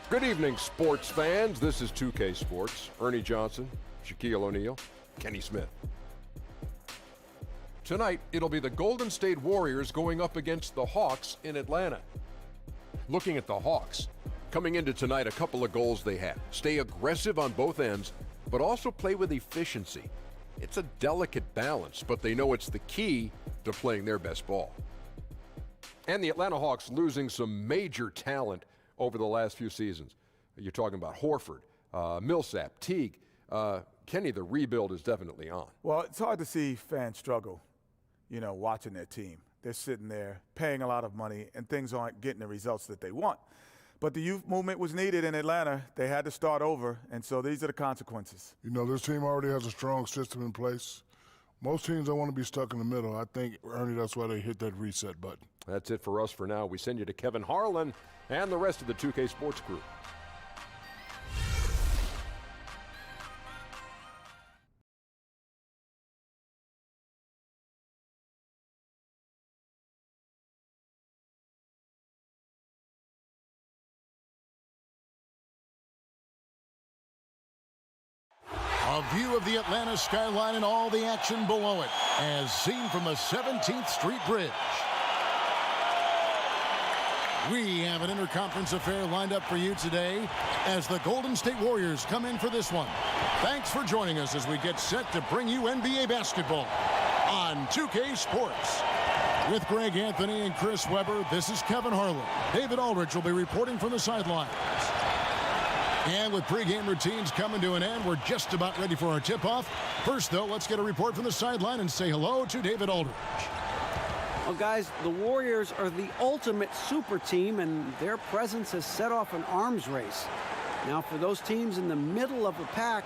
Good evening, sports fans. This is 2K Sports. Ernie Johnson, Shaquille O'Neal, Kenny Smith. Tonight, it'll be the Golden State Warriors going up against the Hawks in Atlanta. Looking at the Hawks, coming into tonight, a couple of goals they have. Stay aggressive on both ends, but also play with efficiency. It's a delicate balance, but they know it's the key to playing their best ball. And the Atlanta Hawks losing some major talent over the last few seasons. You're talking about Horford, Millsap, Teague. Kenny, the rebuild is definitely on. Well, it's hard to see fans struggle, watching their team. They're sitting there paying a lot of money, and things aren't getting the results that they want. But the youth movement was needed in Atlanta. They had to start over, and so these are the consequences. This team already has a strong system in place. Most teams don't want to be stuck in the middle. I think, Ernie, that's why they hit that reset button. That's it for us for now. We send you to Kevin Harlan and the rest of the 2K Sports crew. A view of the Atlanta skyline and all the action below it, as seen from the 17th Street Bridge. We have an interconference affair lined up for you today as the Golden State Warriors come in for this one. Thanks for joining us as we get set to bring you NBA basketball on 2K Sports. With Greg Anthony and Chris Webber, this is Kevin Harlan. David Aldridge will be reporting from the sidelines. And with pregame routines coming to an end, we're just about ready for our tip-off. First, though, let's get a report from the sideline and say hello to David Aldridge. Well, guys, the Warriors are the ultimate super team, and their presence has set off an arms race. Now, for those teams in the middle of the pack,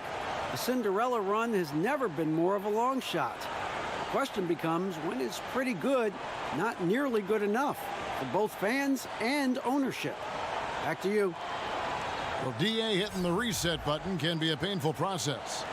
the Cinderella run has never been more of a long shot. The question becomes, when is pretty good not nearly good enough for both fans and ownership? Back to you. Well, DA hitting the reset button can be a painful process.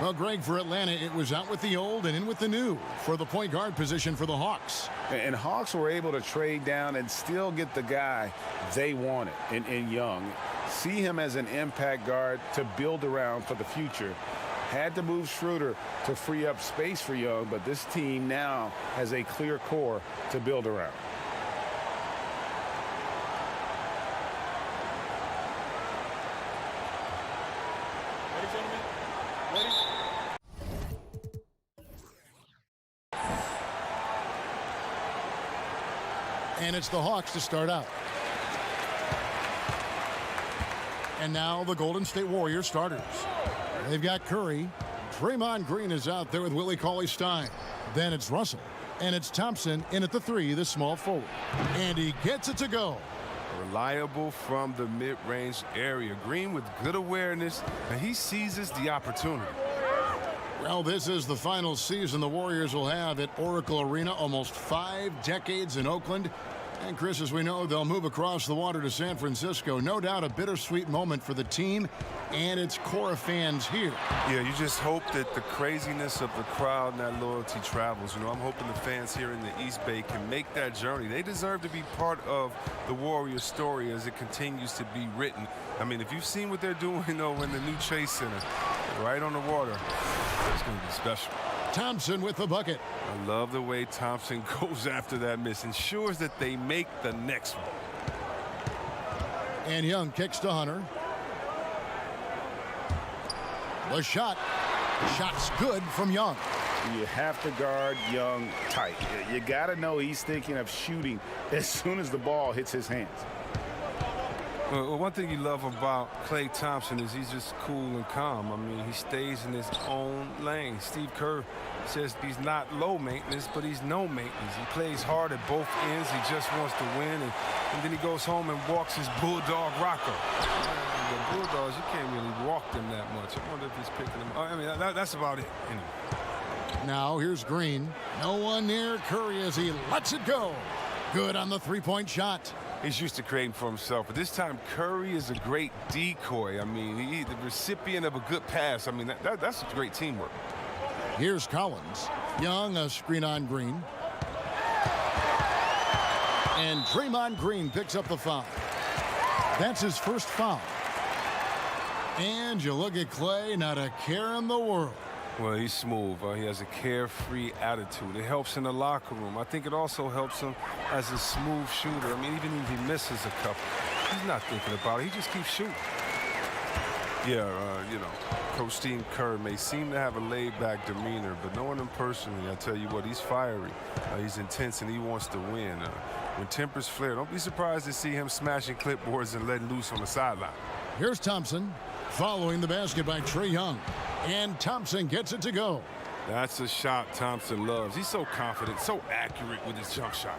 Well, Greg, for Atlanta, it was out with the old and in with the new for the point guard position for the Hawks. And Hawks were able to trade down and still get the guy they wanted in Young. See him as an impact guard to build around for the future. Had to move Schroeder to free up space for Young, but this team now has a clear core to build around. And it's the Hawks to start out. And now the Golden State Warriors starters. They've got Curry. Draymond Green is out there with Willie Cauley-Stein. Then it's Russell. And it's Thompson in at the three, the small forward. And he gets it to go. Reliable from the mid-range area. Green with good awareness, and he seizes the opportunity. Well, this is the final season the Warriors will have at Oracle Arena, almost 5 decades in Oakland. And, Chris, as we know, they'll move across the water to San Francisco. No doubt a bittersweet moment for the team and its core of fans here. Yeah, you just hope that the craziness of the crowd and that loyalty travels. I'm hoping the fans here in the East Bay can make that journey. They deserve to be part of the Warriors story as it continues to be written. I mean, if you've seen what they're doing, in the new Chase Center, right on the water, it's going to be special. Thompson with the bucket. I love the way Thompson goes after that miss. Ensures that they make the next one. And Young kicks to Hunter. The shot. Shot's good from Young. You have to guard Young tight. You got to know he's thinking of shooting as soon as the ball hits his hands. Well, one thing you love about Klay Thompson is he's just cool and calm. I mean, he stays in his own lane. Steve Kerr says he's not low maintenance, but he's no maintenance. He plays hard at both ends. He just wants to win, and then he goes home and walks his bulldog rocker. The Bulldogs, you can't really walk them that much. I wonder if he's picking them up. I mean, that's about it. Anyway. Now here's Green. No one near Curry as he lets it go. Good on the three-point shot. He's used to creating for himself, but this time Curry is a great decoy. I mean, he's the recipient of a good pass. I mean, that's great teamwork. Here's Collins. Young, a screen on Green. And Draymond Green picks up the foul. That's his first foul. And you look at Clay, not a care in the world. Well, he's smooth. He has a carefree attitude. It helps in the locker room. I think it also helps him as a smooth shooter. I mean, even if he misses a couple, he's not thinking about it. He just keeps shooting. Yeah, you know, Coach Steve Kerr may seem to have a laid-back demeanor, but knowing him personally, I tell you what, he's fiery. He's intense, and he wants to win. When tempers flare, don't be surprised to see him smashing clipboards and letting loose on the sideline. Here's Thompson following the basket by Trae Young. And Thompson gets it to go. That's a shot Thompson loves. He's so confident, so accurate with his jump shot.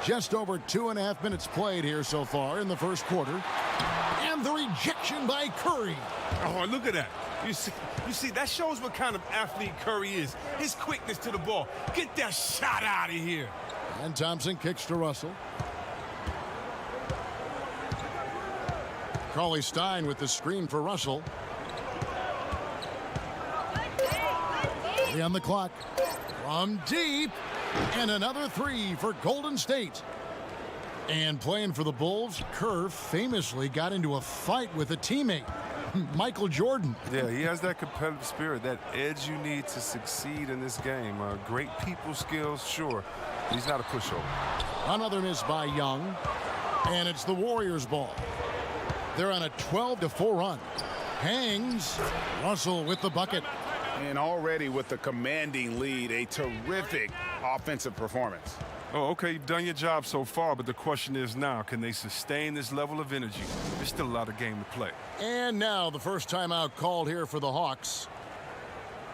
Just over 2.5 minutes played here so far in the first quarter. And the rejection by Curry. Oh, look at that. You see, that shows what kind of athlete Curry is. His quickness to the ball. Get that shot out of here. And Thompson kicks to Russell. Cauley-Stein with the screen for Russell. 3 on the clock. From deep. And another 3 for Golden State. And playing for the Bulls, Kerr famously got into a fight with a teammate, Michael Jordan. Yeah, he has that competitive spirit, that edge you need to succeed in this game. Great people skills, sure. He's not a pushover. Another miss by Young. And it's the Warriors' ball. They're on a 12-4 run. Hangs. Russell with the bucket. And already with the commanding lead, a terrific offensive performance. Oh, okay, you've done your job so far, but the question is now, can they sustain this level of energy? There's still a lot of game to play. And now the first timeout called here for the Hawks.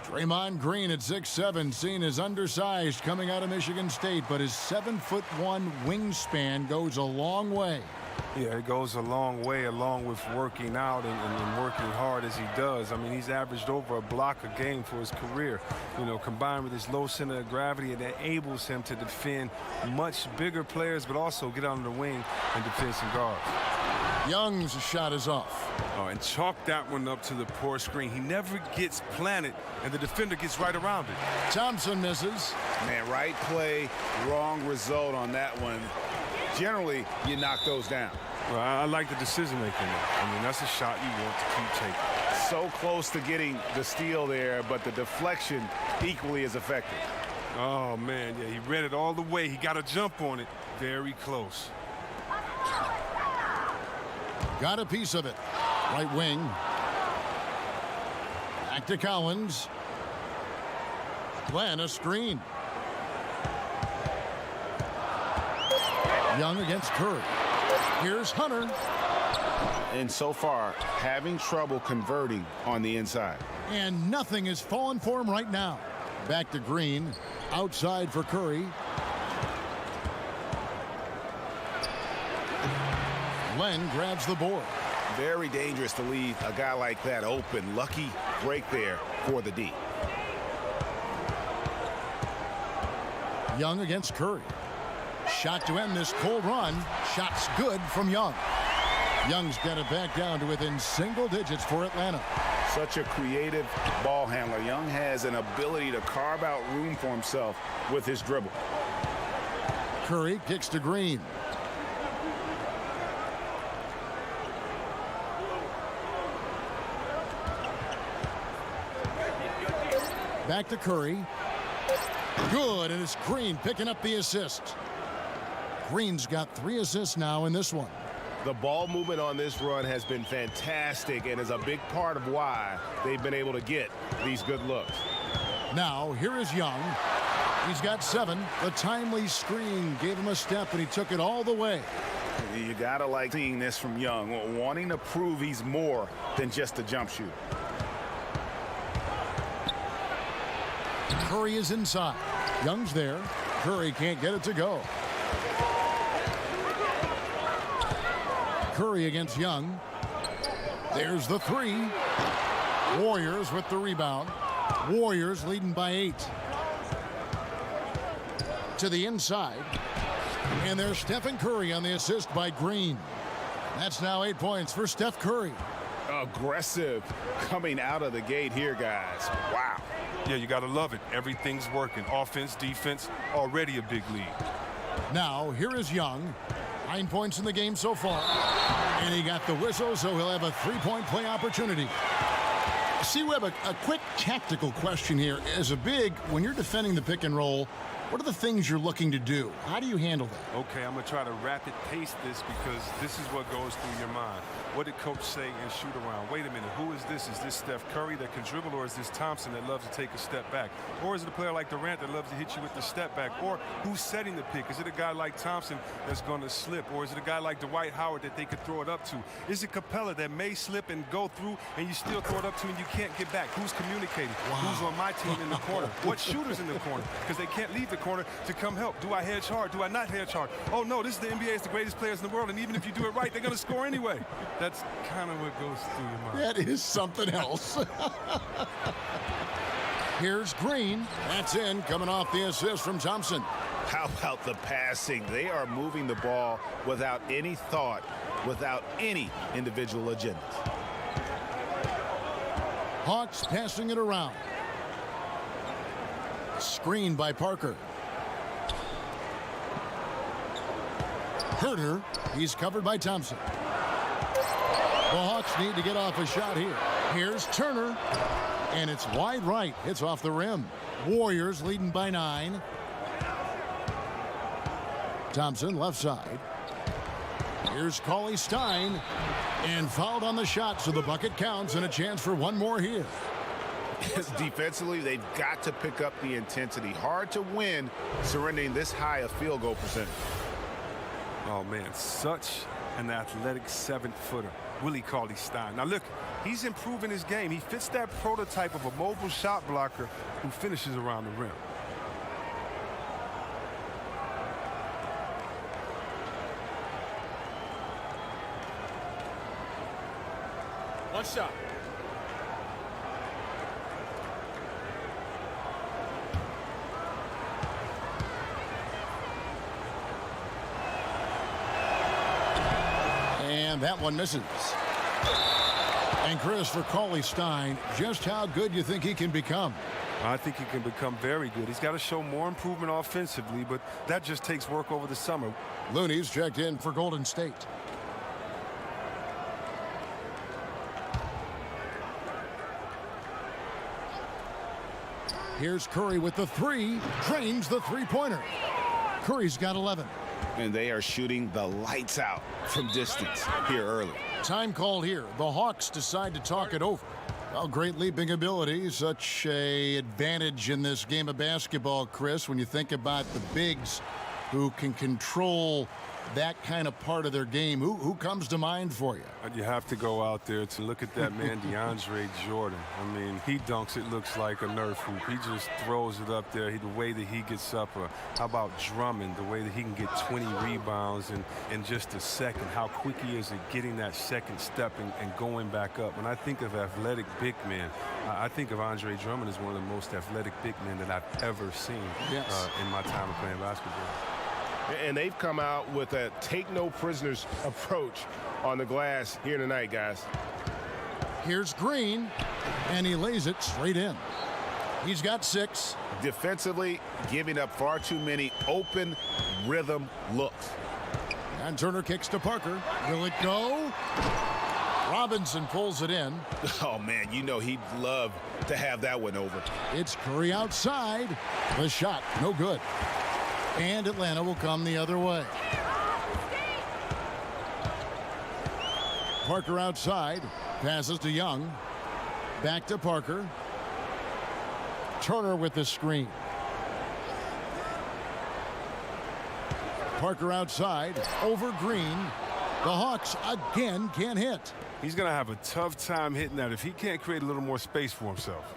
Draymond Green at 6'7", seen as undersized coming out of Michigan State, but his 7'1" wingspan goes a long way. Yeah, it goes a long way along with working out and working hard as he does. I mean, he's averaged over a block a game for his career. You know, combined with his low center of gravity, it enables him to defend much bigger players, but also get on the wing and defend some guards. Young's shot is off. Oh, and chalk that one up to the poor screen. He never gets planted, and the defender gets right around it. Thompson misses. Man, right play, wrong result on that one. Generally, you knock those down. Well, I like the decision-making. I mean, that's a shot you want to keep taking. So close to getting the steal there, but the deflection equally as effective. Oh, man, yeah, he read it all the way. He got a jump on it. Very close. Got a piece of it. Right wing. Back to Collins. Glenn, a screen. Young against Curry. Here's Hunter. And so far, having trouble converting on the inside. And nothing is falling for him right now. Back to Green. Outside for Curry. Len grabs the board. Very dangerous to leave a guy like that open. Lucky break there for the D. Young against Curry. Shot to end this cold run. Shot's good from Young. Young's got it back down to within single digits for Atlanta. Such a creative ball handler. Young has an ability to carve out room for himself with his dribble. Curry kicks to Green. Back to Curry. Good, and it's Green picking up the assist. Green's got 3 assists now in this one. The ball movement on this run has been fantastic and is a big part of why they've been able to get these good looks. Now, here is Young. He's got 7. The timely screen gave him a step, and he took it all the way. You gotta like seeing this from Young, wanting to prove he's more than just a jump shooter. Curry is inside. Young's there. Curry can't get it to go. Curry against Young. There's the 3. Warriors with the rebound. Warriors leading by 8. To the inside. And there's Stephen Curry on the assist by Green. That's now 8 points for Steph Curry. Aggressive coming out of the gate here, guys. Wow. Yeah, you got to love it. Everything's working. Offense, defense, already a big lead. Now, here is Young. 9 points in the game so far. And he got the whistle, so he'll have a three-point play opportunity. See, Webb, a quick tactical question here. As a big, when you're defending the pick and roll, what are the things you're looking to do? How do you handle that? Okay, I'm going to try to rapid pace this because this is what goes through your mind. What did coach say in shoot around? Wait a minute, who is this? Is this Steph Curry that can dribble, or is this Thompson that loves to take a step back? Or is it a player like Durant that loves to hit you with the step back? Or who's setting the pick? Is it a guy like Thompson that's going to slip? Or is it a guy like Dwight Howard that they could throw it up to? Is it Capella that may slip and go through and you still throw it up to and you can't get back? Who's communicating? Wow. Who's on my team in the corner? What shooter's in the corner? Because they can't leave the corner to come help. Do I hedge hard? Do I not hedge hard? Oh, no, this is the NBA. It's the greatest players in the world, and even if you do it right, they're going to score anyway. That's kind of what goes through your mind. That is something else. Here's Green. That's in, coming off the assist from Thompson. How about the passing? They are moving the ball without any thought, without any individual agenda. Hawks passing it around. Screen by Parker. Herter, he's covered by Thompson. The Hawks need to get off a shot here. Here's Turner, and it's wide right. Hits off the rim. Warriors leading by 9. Thompson left side. Here's Cauley Stein, and fouled on the shot, so the bucket counts, and a chance for one more here. Defensively, they've got to pick up the intensity. Hard to win surrendering this high a field goal percentage. Oh, man, such an athletic 7-footer, Willie Cauley-Stein. Now, look, he's improving his game. He fits that prototype of a mobile shot blocker who finishes around the rim. One shot. And that one misses. And Chris, for Cauley-Stein, just how good you think he can become? I think he can become very good. He's got to show more improvement offensively, but that just takes work over the summer. Looney's checked in for Golden State. Here's Curry with the three. Drains the three-pointer. Curry's got 11. And they are shooting the lights out from distance here early. Time called here. The Hawks decide to talk it over. Well, great leaping ability. Such a advantage in this game of basketball, Chris, when you think about the bigs who can control that kind of part of their game. Who comes to mind for you? You have to go out there to look at that man, DeAndre Jordan. I mean, he dunks, it looks like a Nerf hoop. He just throws it up there, the way that he gets up. How about Drummond, the way that he can get 20 rebounds in just a second, how quick he is at getting that second step and going back up. When I think of athletic big men, I think of Andre Drummond as one of the most athletic big men that I've ever seen in my time of playing basketball. And they've come out with a take-no-prisoners approach on the glass here tonight, guys. Here's Green, and he lays it straight in. He's got 6. Defensively, giving up far too many open rhythm looks. And Turner kicks to Parker. Will it go? Robinson pulls it in. Oh, man, you know he'd love to have that one over. It's Curry outside. The shot, no good. And Atlanta will come the other way. Parker outside. Passes to Young. Back to Parker. Turner with the screen. Parker outside. Over Green. The Hawks again can't hit. He's going to have a tough time hitting that if he can't create a little more space for himself.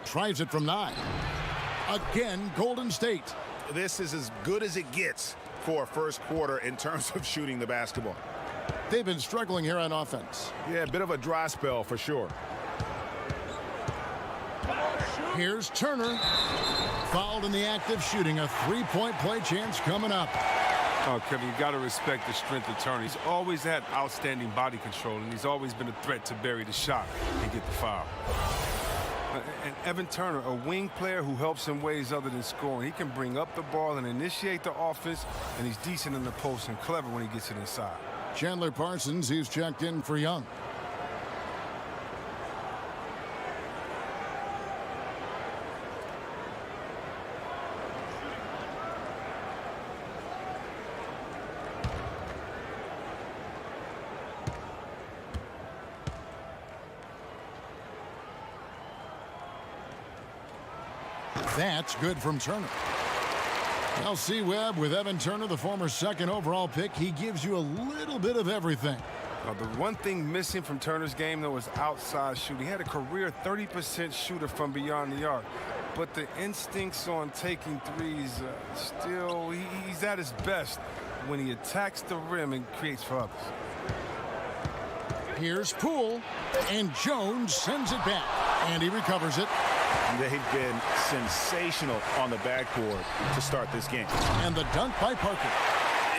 Tries it from 9. Again, Golden State. This is as good as it gets for a first quarter in terms of shooting the basketball. They've been struggling here on offense. Yeah, a bit of a dry spell for sure. Here's Turner. Fouled in the act of shooting. A three-point play chance coming up. Oh, Kevin, you got to respect the strength of Turner. He's always had outstanding body control, and he's always been a threat to bury the shot and get the foul. And Evan Turner, a wing player who helps in ways other than scoring. He can bring up the ball and initiate the offense, and he's decent in the post and clever when he gets it inside. Chandler Parsons, he's checked in for Young. That's good from Turner. Well, C-Webb with Evan Turner, the former second overall pick, he gives you a little bit of everything. The one thing missing from Turner's game, though, is outside shooting. He had a career 30% shooter from beyond the arc. But the instincts on taking threes, still, he's at his best when he attacks the rim and creates for others. Here's Poole, and Jones sends it back, and he recovers it. They've been sensational on the backboard to start this game. And the dunk by Parker.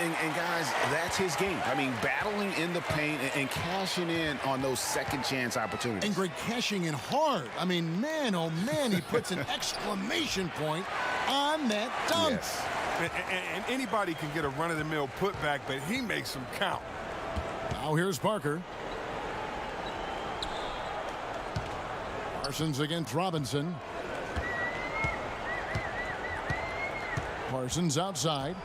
And guys, that's his game. I mean, battling in the paint and cashing in on those second chance opportunities. And Greg cashing in hard. I mean, man, oh man, he puts an exclamation point on that dunk. Yes. And anybody can get a run-of-the-mill putback, but he makes them count. Now here's Parker. Parsons against Robinson. Parsons outside.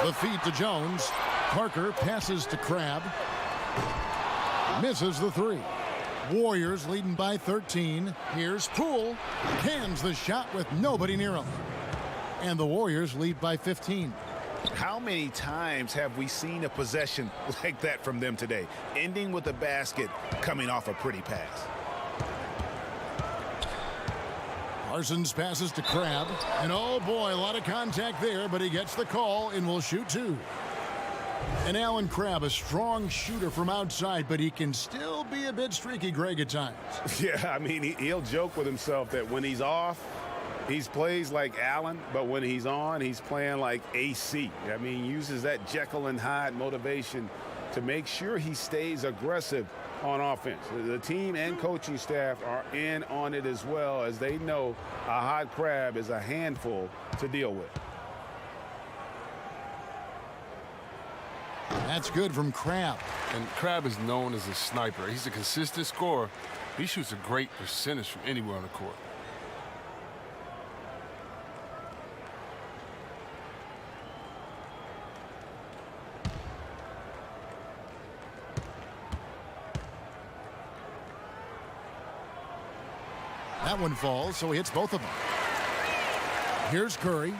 The feed to Jones. Parker passes to Crabbe. Misses the three. Warriors leading by 13. Here's Poole. Cans the shot with nobody near him. And the Warriors lead by 15. How many times have we seen a possession like that from them today, ending with a basket coming off a pretty pass? Parsons passes to Crabbe, and oh boy, a lot of contact there, but he gets the call and will shoot two. And Allen Crabbe, a strong shooter from outside, but he can still be a bit streaky, Greg, at times. Yeah, I mean, he'll joke with himself that when he's off, he plays like Allen, but when he's on, he's playing like AC. I mean, uses that Jekyll and Hyde motivation to make sure he stays aggressive on offense. The team and coaching staff are in on it as well, as they know a hot Crabbe is a handful to deal with. That's good from Crabbe. And Crabbe is known as a sniper. He's a consistent scorer. He shoots a great percentage from anywhere on the court. That one falls, so he hits both of them. Here's Curry.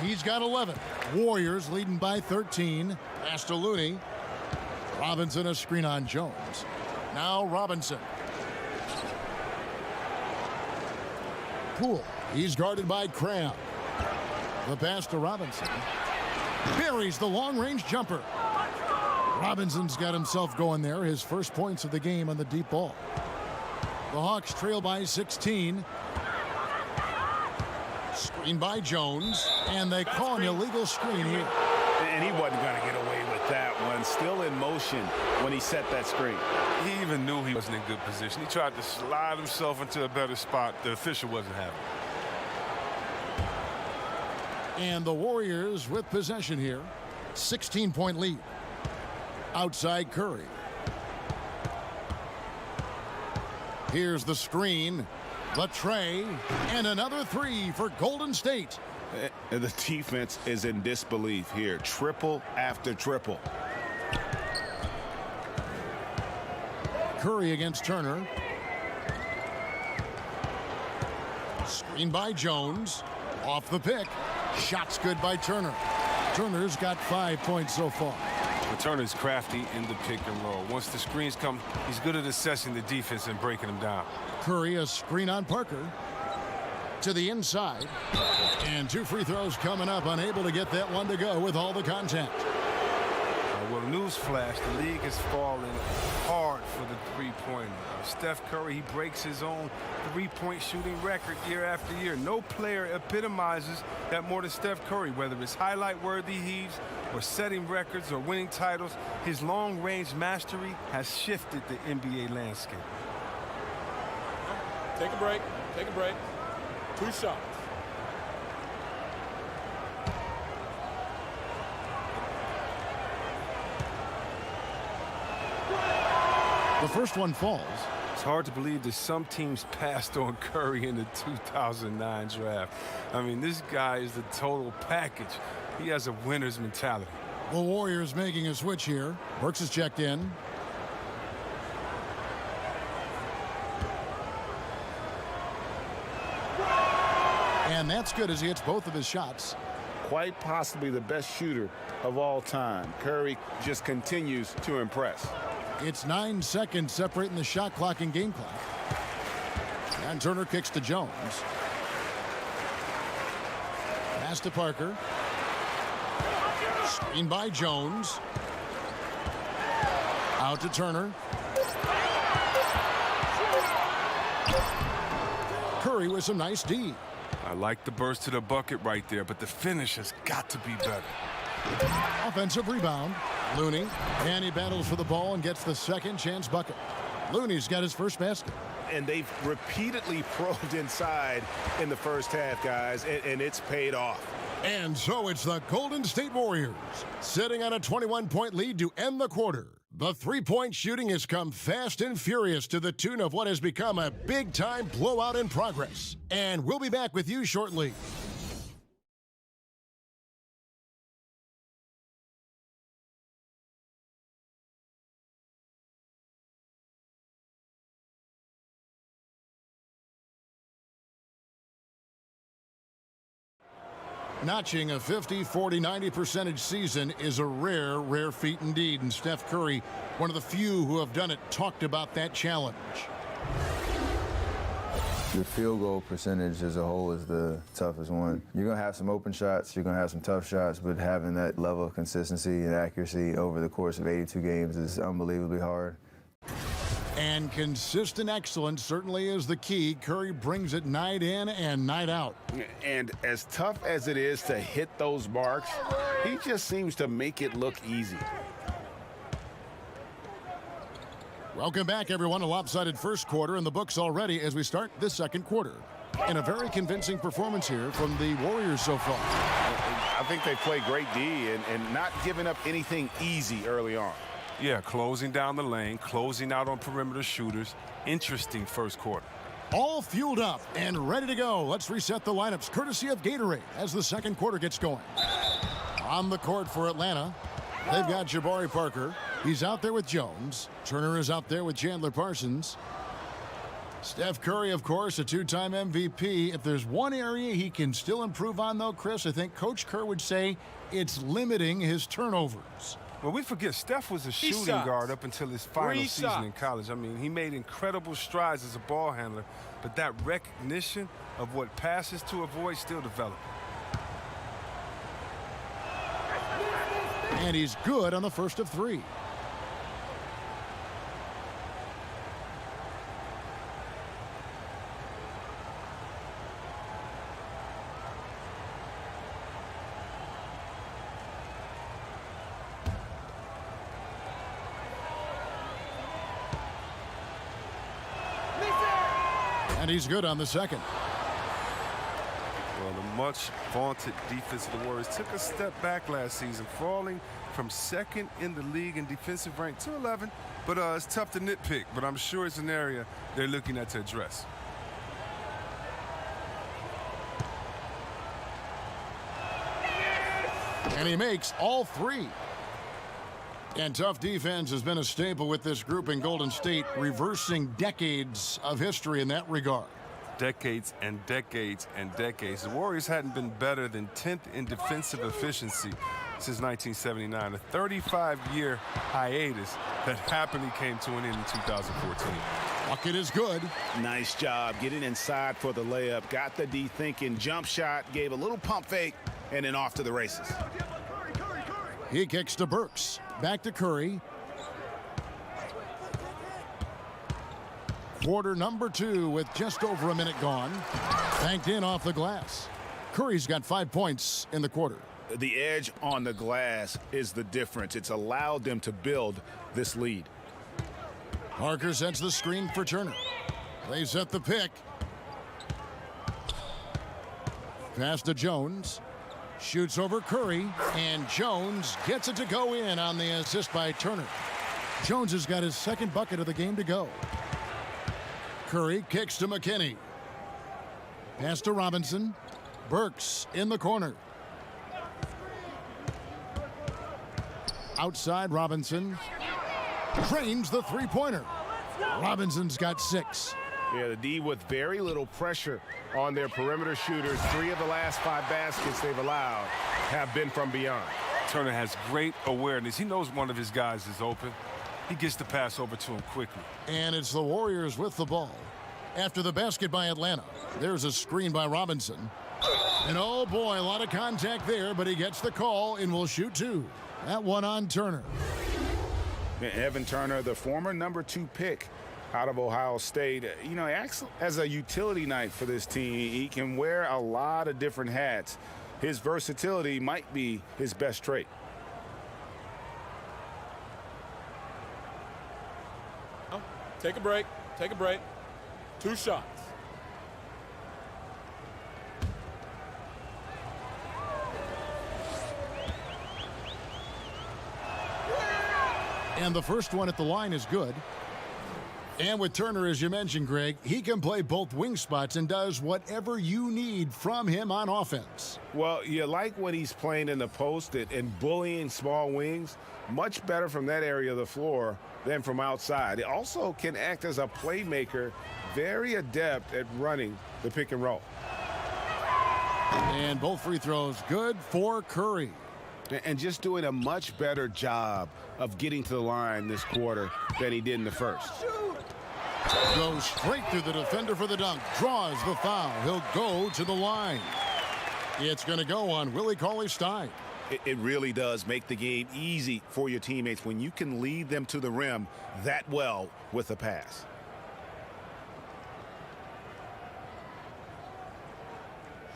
He's got 11. Warriors leading by 13. Pass to Looney. Robinson, a screen on Jones. Now Robinson. Poole. He's guarded by Crabbe. The pass to Robinson. Buries the long-range jumper. Robinson's got himself going there. His first points of the game on the deep ball. The Hawks trail by 16. Screen by Jones, and they call an illegal screen here. And he wasn't going to get away with that one. Still in motion when he set that screen. He even knew he wasn't in good position. He tried to slide himself into a better spot. The official wasn't having it. And the Warriors with possession here. 16-point lead. Outside Curry. Here's the screen. The Trae, and another three for Golden State. The defense is in disbelief here. Triple after triple. Curry against Turner. Screen by Jones. Off the pick. Shots good by Turner. Turner's got 5 points so far. But Turner's crafty in the pick and roll. Once the screens come, he's good at assessing the defense and breaking them down. Curry, a screen on Parker. To the inside. And 2 free throws coming up. Unable to get that one to go with all the contact. Well, newsflash, the league has fallen hard for the three-pointer. Steph Curry, he breaks his own three-point shooting record year after year. No player epitomizes that more than Steph Curry, whether it's highlight-worthy heaves or setting records or winning titles. His long-range mastery has shifted the NBA landscape. Take a break. Take a break. 2 shots. The first one falls. It's hard to believe that some teams passed on Curry in the 2009 draft. I mean, this guy is the total package. He has a winner's mentality. The Warriors making a switch here. Burks is checked in. And that's good as he hits both of his shots. Quite possibly the best shooter of all time. Curry just continues to impress. It's 9 seconds separating the shot clock and game clock. And Turner kicks to Jones. Pass to Parker. Screen by Jones. Out to Turner. Curry with some nice D. I like the burst to the bucket right there, but the finish has got to be better. Offensive rebound. Looney. And he battles for the ball and gets the second chance bucket. Looney's got his first basket. And they've repeatedly probed inside in the first half, guys, and it's paid off. And so it's the Golden State Warriors sitting on a 21-point lead to end the quarter. The three-point shooting has come fast and furious to the tune of what has become a big-time blowout in progress. And we'll be back with you shortly. Notching a 50, 40, 90% season is a rare feat indeed. And Steph Curry, one of the few who have done it, talked about that challenge. The field goal percentage as a whole is the toughest one. You're going to have some open shots, you're going to have some tough shots, but having that level of consistency and accuracy over the course of 82 games is unbelievably hard. And consistent excellence certainly is the key. Curry brings it night in and night out. And as tough as it is to hit those marks, he just seems to make it look easy. Welcome back, everyone. A lopsided first quarter in the books already as we start this second quarter. And a very convincing performance here from the Warriors so far. I think they play great D and not giving up anything easy early on. Yeah, closing down the lane, closing out on perimeter shooters. Interesting first quarter. All fueled up and ready to go. Let's reset the lineups courtesy of Gatorade as the second quarter gets going. On the court for Atlanta, they've got Jabari Parker. He's out there with Jones. Turner is out there with Chandler Parsons. Steph Curry, of course, a two-time MVP. If there's one area he can still improve on, though, Chris, I think Coach Kerr would say it's limiting his turnovers. Well, we forget Steph was a shooting guard up until his final season in college. I mean, he made incredible strides as a ball handler, but that recognition of what passes to avoid still developing. And he's good on the first of three. And he's good on the second. Well, the much vaunted defense of the Warriors took a step back last season, falling from second in the league in defensive rank to 11. But it's tough to nitpick, but I'm sure it's an area they're looking at to address. And he makes all three. And tough defense has been a staple with this group in Golden State, reversing decades of history in that regard. Decades and decades and decades. The Warriors hadn't been better than 10th in defensive efficiency since 1979, a 35-year hiatus that happily came to an end in 2014. Bucket is good. Nice job getting inside for the layup. Got the D thinking, jump shot, gave a little pump fake, and then off to the races. He kicks to Burks. Back to Curry. Quarter number 2 with just over a minute gone. Banked in off the glass. Curry's got 5 points in the quarter. The edge on the glass is the difference. It's allowed them to build this lead. Parker sets the screen for Turner. They set the pick. Pass to Jones. Shoots over Curry, and Jones gets it to go in on the assist by Turner. Jones has got his second bucket of the game to go. Curry kicks to McKinney. Pass to Robinson. Burks in the corner. Outside Robinson. Trains the three-pointer. Robinson's got 6. Yeah, the D with very little pressure on their perimeter shooters. 3 of the last 5 baskets they've allowed have been from beyond. Turner has great awareness. He knows one of his guys is open. He gets the pass over to him quickly. And it's the Warriors with the ball. After the basket by Atlanta, there's a screen by Robinson. And oh boy, a lot of contact there, but he gets the call and will shoot 2. That one on Turner. Evan Turner, the former number 2 pick out of Ohio State, you know, he acts as a utility night for this team. He can wear a lot of different hats. His versatility might be his best trait. Take a break. Take a break. 2 shots. And the first one at the line is good. And with Turner, as you mentioned, Greg, he can play both wing spots and does whatever you need from him on offense. Well, you like when he's playing in the post and bullying small wings. Much better from that area of the floor than from outside. He also can act as a playmaker, very adept at running the pick and roll. And both free throws good for Curry. And just doing a much better job of getting to the line this quarter than he did in the first. Goes straight through the defender for the dunk. Draws the foul. He'll go to the line. It's going to go on Willie Cauley-Stein. It really does make the game easy for your teammates when you can lead them to the rim that well with a pass.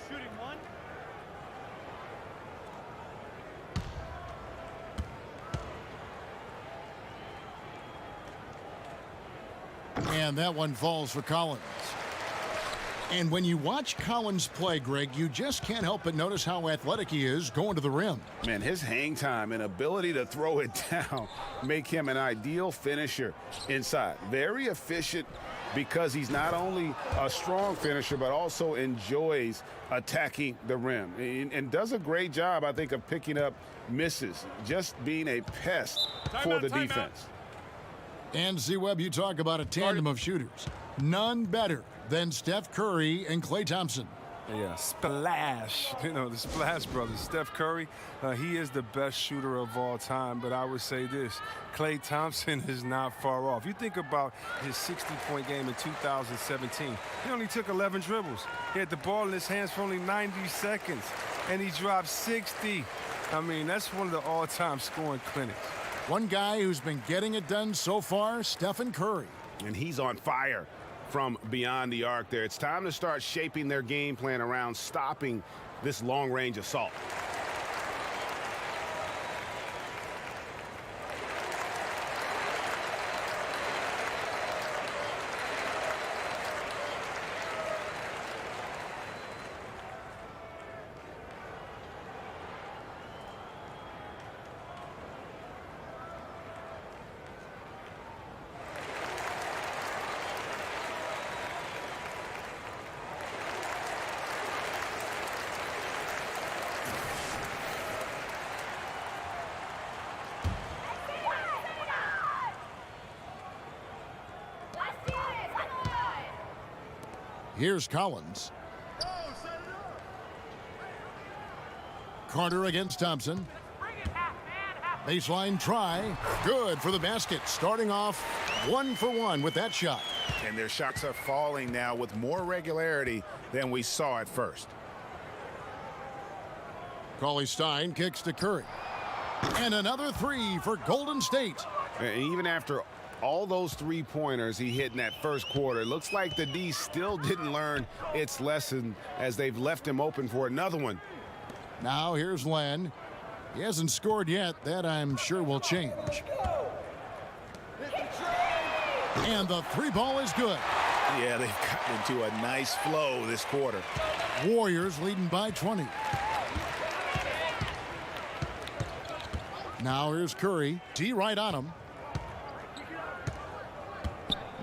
Shooting 1. And that one falls for Collins. And when you watch Collins play, Greg, you just can't help but notice how athletic he is going to the rim. Man, his hang time and ability to throw it down make him an ideal finisher inside. Very efficient because he's not only a strong finisher but also enjoys attacking the rim and does a great job, I think, of picking up misses, just being a pest for the defense. And Z-Webb, you talk about a tandem of shooters. None better than Steph Curry and Klay Thompson. Yeah, splash. You know, the Splash Brothers. Steph Curry, he is the best shooter of all time, but I would say this, Klay Thompson is not far off. You think about his 60-point game in 2017. He only took 11 dribbles. He had the ball in his hands for only 90 seconds, and he dropped 60. I mean, that's one of the all-time scoring clinics. One guy who's been getting it done so far, Stephen Curry. And he's on fire from beyond the arc there. It's time to start shaping their game plan around stopping this long-range assault. Here's Collins. Carter against Thompson. Baseline try. Good for the basket. Starting off 1 for 1 with that shot. And their shots are falling now with more regularity than we saw at first. Cauley-Stein kicks to Curry. And another 3 for Golden State. And even after all those three-pointers he hit in that first quarter, it looks like the D still didn't learn its lesson as they've left him open for another one. Now here's Len. He hasn't scored yet. That I'm sure will change. And the 3 ball is good. Yeah, they've gotten into a nice flow this quarter. Warriors leading by 20. Now here's Curry. D right on him.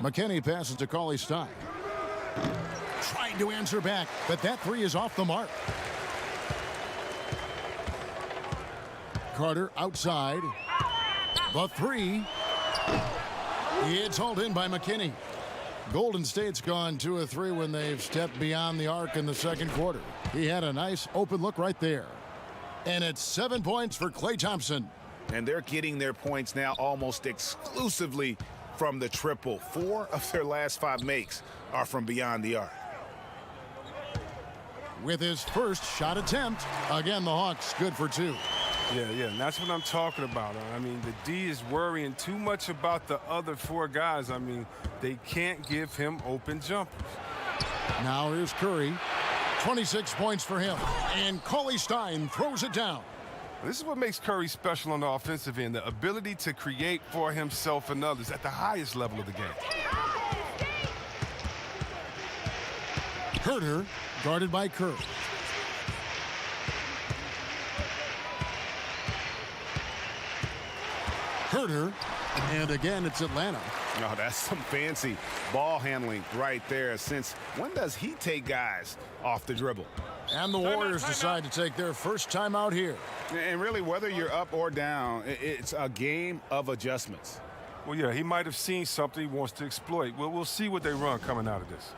McKinney passes to Cauley Stein. Trying to answer back, but that three is off the mark. Carter outside. The three. It's hauled in by McKinney. Golden State's gone 2 of 3 when they've stepped beyond the arc in the second quarter. He had a nice open look right there. And it's 7 points for Klay Thompson. And they're getting their points now almost exclusively from the triple. 4 of their last 5 makes are from beyond the arc. With his first shot attempt, again, the Hawks good for 2. Yeah, and that's what I'm talking about. I mean, the D is worrying too much about the other 4 guys. I mean, they can't give him open jumpers. Now here's Curry. 26 points for him. And Cauley Stein throws it down. This is what makes Curry special on the offensive end, the ability to create for himself and others at the highest level of the game. Herter guarded by Kerr. Herter, and again it's Atlanta. No, that's some fancy ball handling right there. Since when does he take guys off the dribble? And the Warriors decide to take their first time out here. And really, whether you're up or down, it's a game of adjustments. Well, yeah, he might have seen something he wants to exploit. Well, we'll see what they run coming out of this.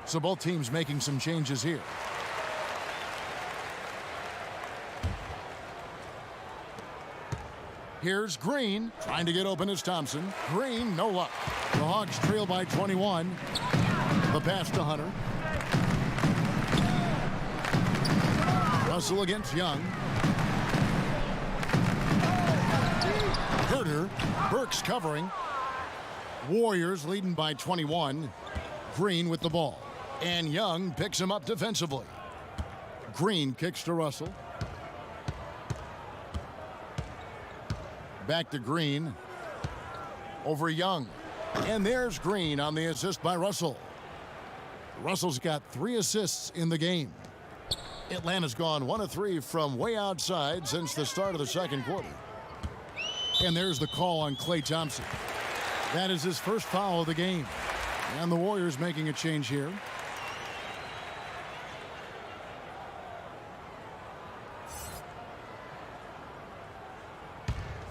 So both teams making some changes here. Here's Green trying to get open as Thompson. Green, no luck. The Hawks trail by 21. The pass to Hunter. Russell against Young. Herter. Burks covering. Warriors leading by 21. Green with the ball. And Young picks him up defensively. Green kicks to Russell. Back to Green. Over Young. And there's Green on the assist by Russell. Russell's got 3 assists in the game. Atlanta's gone 1 of 3 from way outside since the start of the second quarter. And there's the call on Klay Thompson. That is his first foul of the game. And the Warriors making a change here.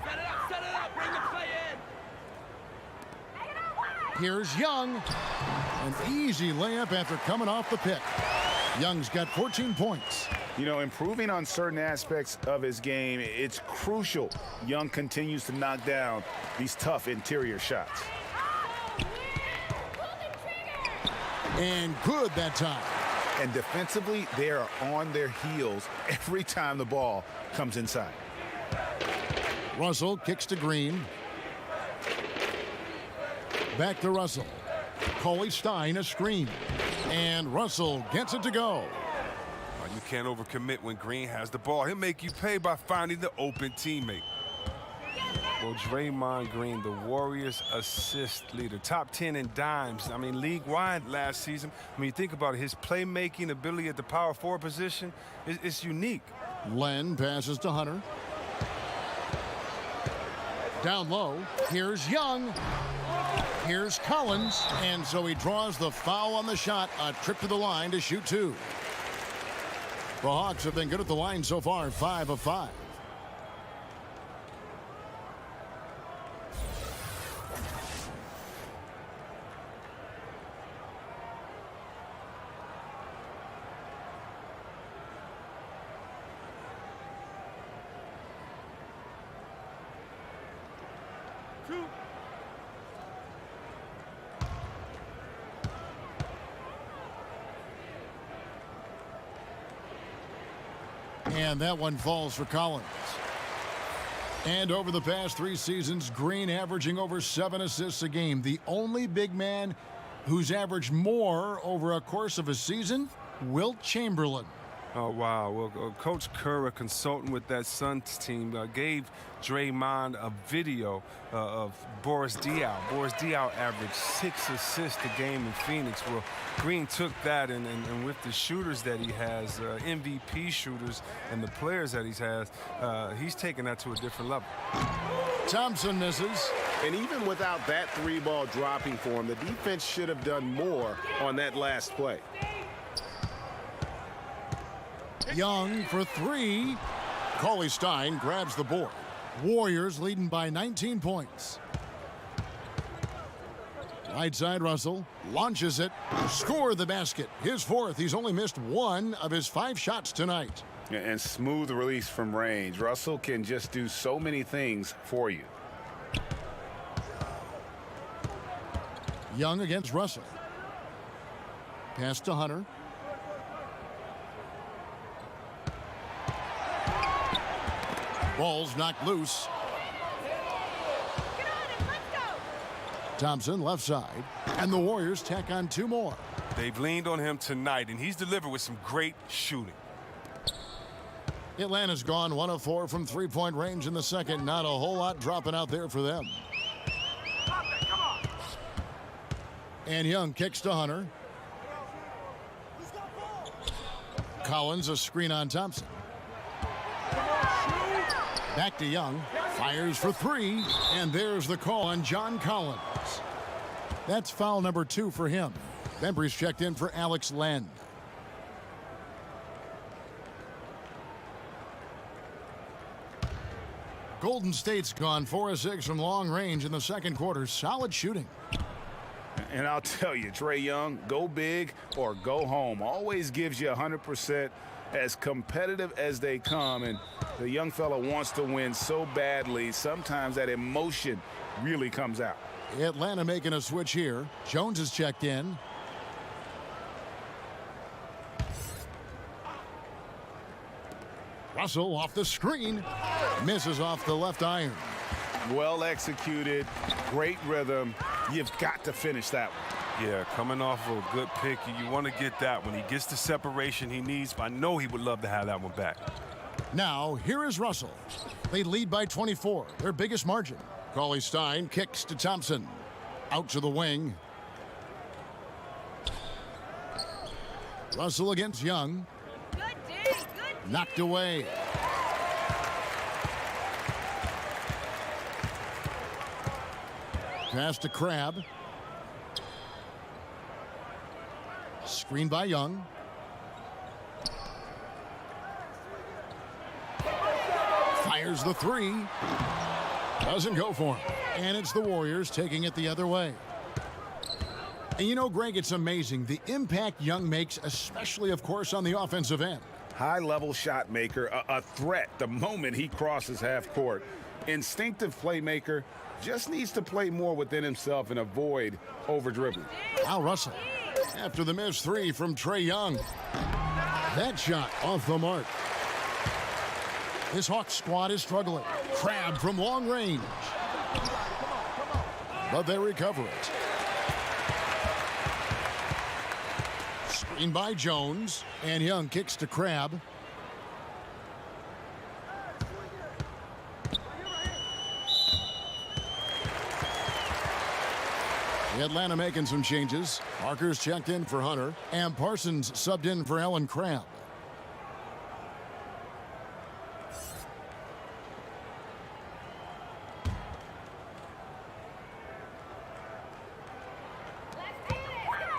Set it up, bring the play in. Here's Young. An easy layup after coming off the pick. Young's got 14 points. You know, improving on certain aspects of his game, it's crucial Young continues to knock down these tough interior shots. And good that time. And defensively, they are on their heels every time the ball comes inside. Russell kicks to Green. Back to Russell. Cauley Stein a screen. And Russell gets it to go. You can't overcommit when Green has the ball. He'll make you pay by finding the open teammate. Well, Draymond Green, the Warriors assist leader, top 10 in dimes. I mean, league-wide last season. I mean, you think about it, his playmaking ability at the power forward position is unique. Len passes to Hunter. Down low, here's Young. Here's Collins, and so he draws the foul on the shot, a trip to the line to shoot 2. The Hawks have been good at the line so far, 5 of 5. And that one falls for Collins. And over the past 3 seasons, Green averaging over 7 assists a game. The only big man who's averaged more over a course of a season, Wilt Chamberlain. Oh, wow. Well, Coach Kerr, a consultant with that Suns team, gave Draymond a video of Boris Diaw. Boris Diaw averaged 6 assists a game in Phoenix. Well, Green took that, and with the shooters that he has, MVP shooters, and the players that he has, he's taken that to a different level. Thompson misses. And even without that 3-ball dropping for him, the defense should have done more on that last play. Young for 3. Cauley Stein grabs the board. Warriors leading by 19 points. Right side, Russell launches it. Score the basket. His 4th. He's only missed 1 of his 5 shots tonight. And smooth release from range. Russell can just do so many things for you. Young against Russell. Pass to Hunter. Ball's knocked loose. Thompson left side, and the Warriors tack on 2 more. They've leaned on him tonight, and he's delivered with some great shooting. Atlanta's gone 1 of 4 from 3-point range in the second. Not a whole lot dropping out there for them. And Young kicks to Hunter. Collins, a screen on Thompson. Back to Young. Fires for 3. And there's the call on John Collins. That's foul number 2 for him. Bembry's checked in for Alex Len. Golden State's gone 4 of 6 from long range in the second quarter. Solid shooting. And I'll tell you, Trae Young, go big or go home. Always gives you 100%, as competitive as they come. And the young fella wants to win so badly. Sometimes that emotion really comes out. Atlanta making a switch here. Jones is checked in. Russell off the screen. Misses off the left iron. Well executed. Great rhythm. You've got to finish that one. Yeah, coming off of a good pick, you want to get that when he gets the separation he needs. But I know he would love to have that one back. Now, here is Russell. They lead by 24, their biggest margin. Cauley Stein kicks to Thompson. Out to the wing. Russell against Young. Good D, good. Knocked away. Pass to Crab. Screen by Young. Fires the 3. Doesn't go for him. And it's the Warriors taking it the other way. And you know, Greg, it's amazing the impact Young makes, especially, of course, on the offensive end. High-level shot maker, a threat the moment he crosses half court. Instinctive playmaker, just needs to play more within himself and avoid over-dribbling. Now Russell, after the missed 3 from Trae Young. That shot off the mark. This Hawks squad is struggling. Crab from long range. But they recover it. Screen by Jones. And Young kicks to Crab. Atlanta making some changes. Parker's checked in for Hunter. And Parsons subbed in for Allen Crabbe.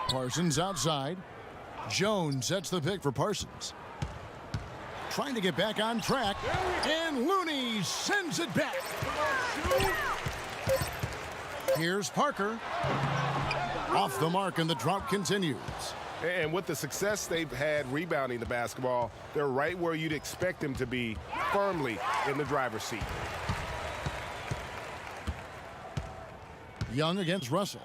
Parsons outside. Jones sets the pick for Parsons. trying to get back on track. And Looney sends it back. Here's Parker. Off the mark, and the drought continues. And with the success they've had rebounding the basketball, they're right where you'd expect them to be, firmly in the driver's seat. Young against Russell.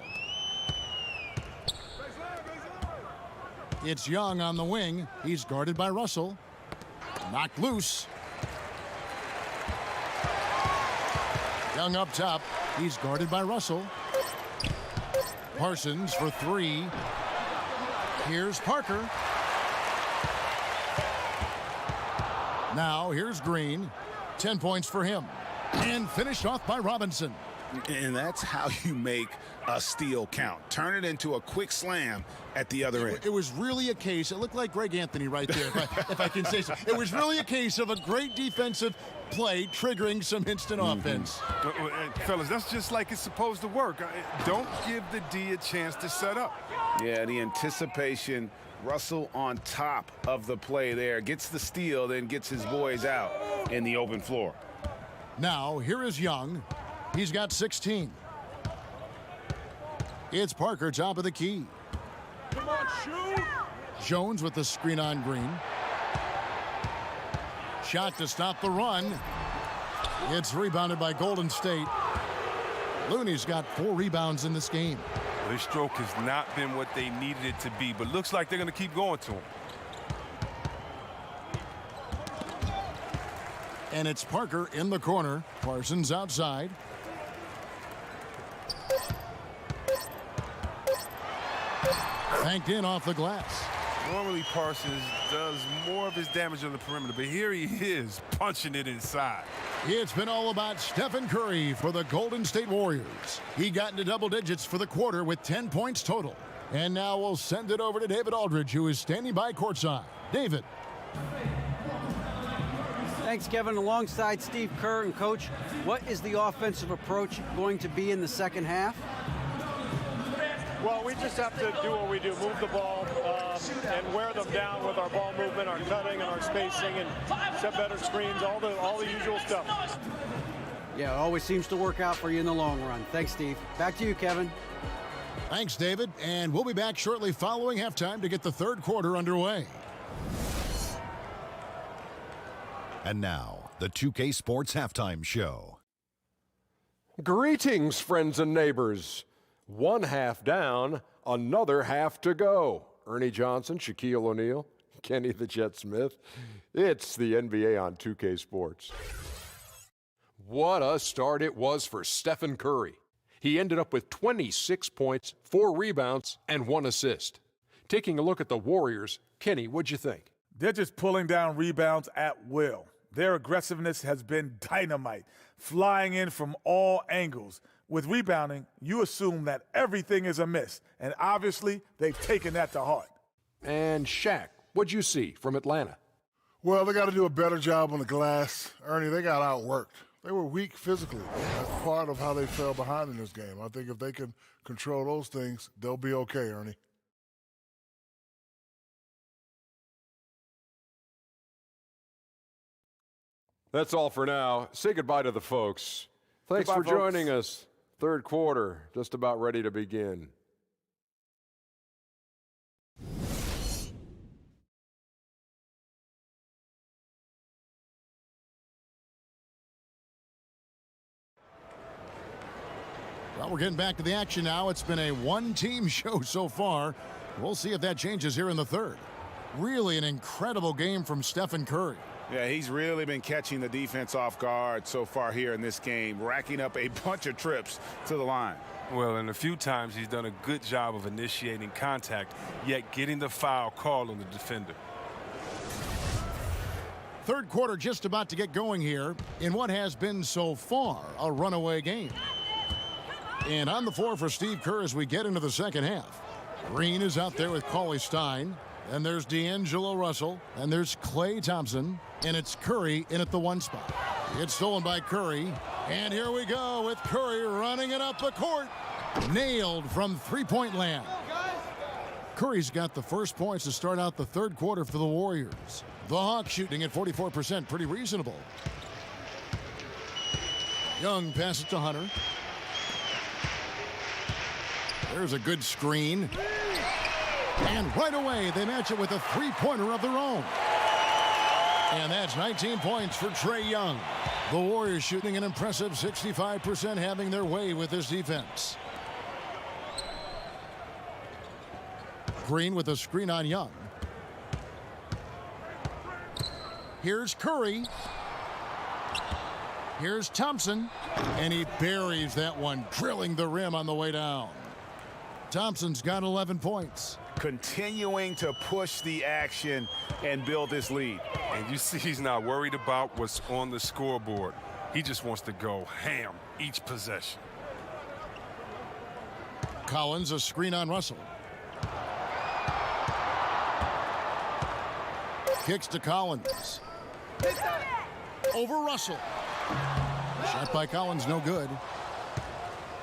It's Young on the wing. He's guarded by Russell. Knocked loose. Young up top. He's guarded by Russell. Parsons for three. Here's Parker. Now here's Green. 10 points for him. And finished off by Robinson. And that's how you make a steal count. Turn it into a quick slam at the other end. It was really a case. It looked like Greg Anthony right there, if I can say so. It was really a case of a great defensive play triggering some instant offense. Fellas, that's just like it's supposed to work. Don't give the D a chance to set up. Yeah, the anticipation. Russell on top of the play there. Gets the steal, then gets his boys out in the open floor. Now, here is Young. He's got 16. It's Parker, top of the key. Come on, shoot! Jones with the screen on Green. Shot to stop the run. It's rebounded by Golden State. Looney's got 4 rebounds in this game. Their stroke has not been what they needed it to be, but looks like they're going to keep going to him. And it's Parker in the corner. Parsons outside. Banked in off the glass. Normally Parsons does more of his damage on the perimeter, but here he is punching it inside. It's been all about Stephen Curry for the Golden State Warriors. He got into double digits for the quarter with 10 points total. And now we'll send it over to David Aldridge, who is standing by courtside. David. Thanks, Kevin. Alongside Steve Kerr and Coach, what is the offensive approach going to be in the second half? Well, we just have to do what we do, move the ball and wear them down with our ball movement, our cutting, and our spacing, and set better screens, all the usual stuff. Yeah, it always seems to work out for you in the long run. Thanks, Steve. Back to you, Kevin. Thanks, David. And we'll be back shortly following halftime to get the third quarter underway. And now, the 2K Sports Halftime Show. Greetings, friends and neighbors. One half down, another half to go. Ernie Johnson, Shaquille O'Neal, Kenny the Jet Smith. It's the NBA on 2K Sports. What a start it was for Stephen Curry. He ended up with 26 points, 4 rebounds, and 1 assist. Taking a look at the Warriors, Kenny, what'd you think? They're just pulling down rebounds at will. Their aggressiveness has been dynamite, flying in from all angles. With rebounding, you assume that everything is amiss, and obviously they've taken that to heart. And Shaq, what'd you see from Atlanta? Well, they got to do a better job on the glass. Ernie, they got outworked. They were weak physically. That's part of how they fell behind in this game. I think if they can control those things, they'll be okay, Ernie. That's all for now. Say goodbye to the folks. Thanks Goodbye, for joining us. Third quarter, just about ready to begin. Well, we're getting back to the action now. It's been a one-team show so far. We'll see if that changes here in the third. Really an incredible game from Stephen Curry. Yeah, he's really been catching the defense off guard so far here in this game, racking up a bunch of trips to the line. Well, and a few times he's done a good job of initiating contact, yet getting the foul call on the defender. Third quarter just about to get going here in what has been so far a runaway game. And on the floor for Steve Kerr as we get into the second half. Green is out there with Cauley Stein. And there's D'Angelo Russell. And there's Klay Thompson. And it's Curry in at the 1 spot. It's stolen by Curry. And here we go with Curry running it up the court. Nailed from three-point land. Curry's got the first points to start out the third quarter for the Warriors. The Hawks shooting at 44%, pretty reasonable. Young passes to Hunter. There's a good screen. And right away, they match it with a three-pointer of their own. And that's 19 points for Trae Young. The Warriors shooting an impressive 65%, having their way with this defense. Green with a screen on Young. Here's Curry. Here's Thompson. And he buries that one, drilling the rim on the way down. Thompson's got 11 points. Continuing to push the action and build this lead. And you see he's not worried about what's on the scoreboard. He just wants to go ham each possession. Collins, a screen on Russell. Kicks to Collins. Over Russell. Shot by Collins, no good.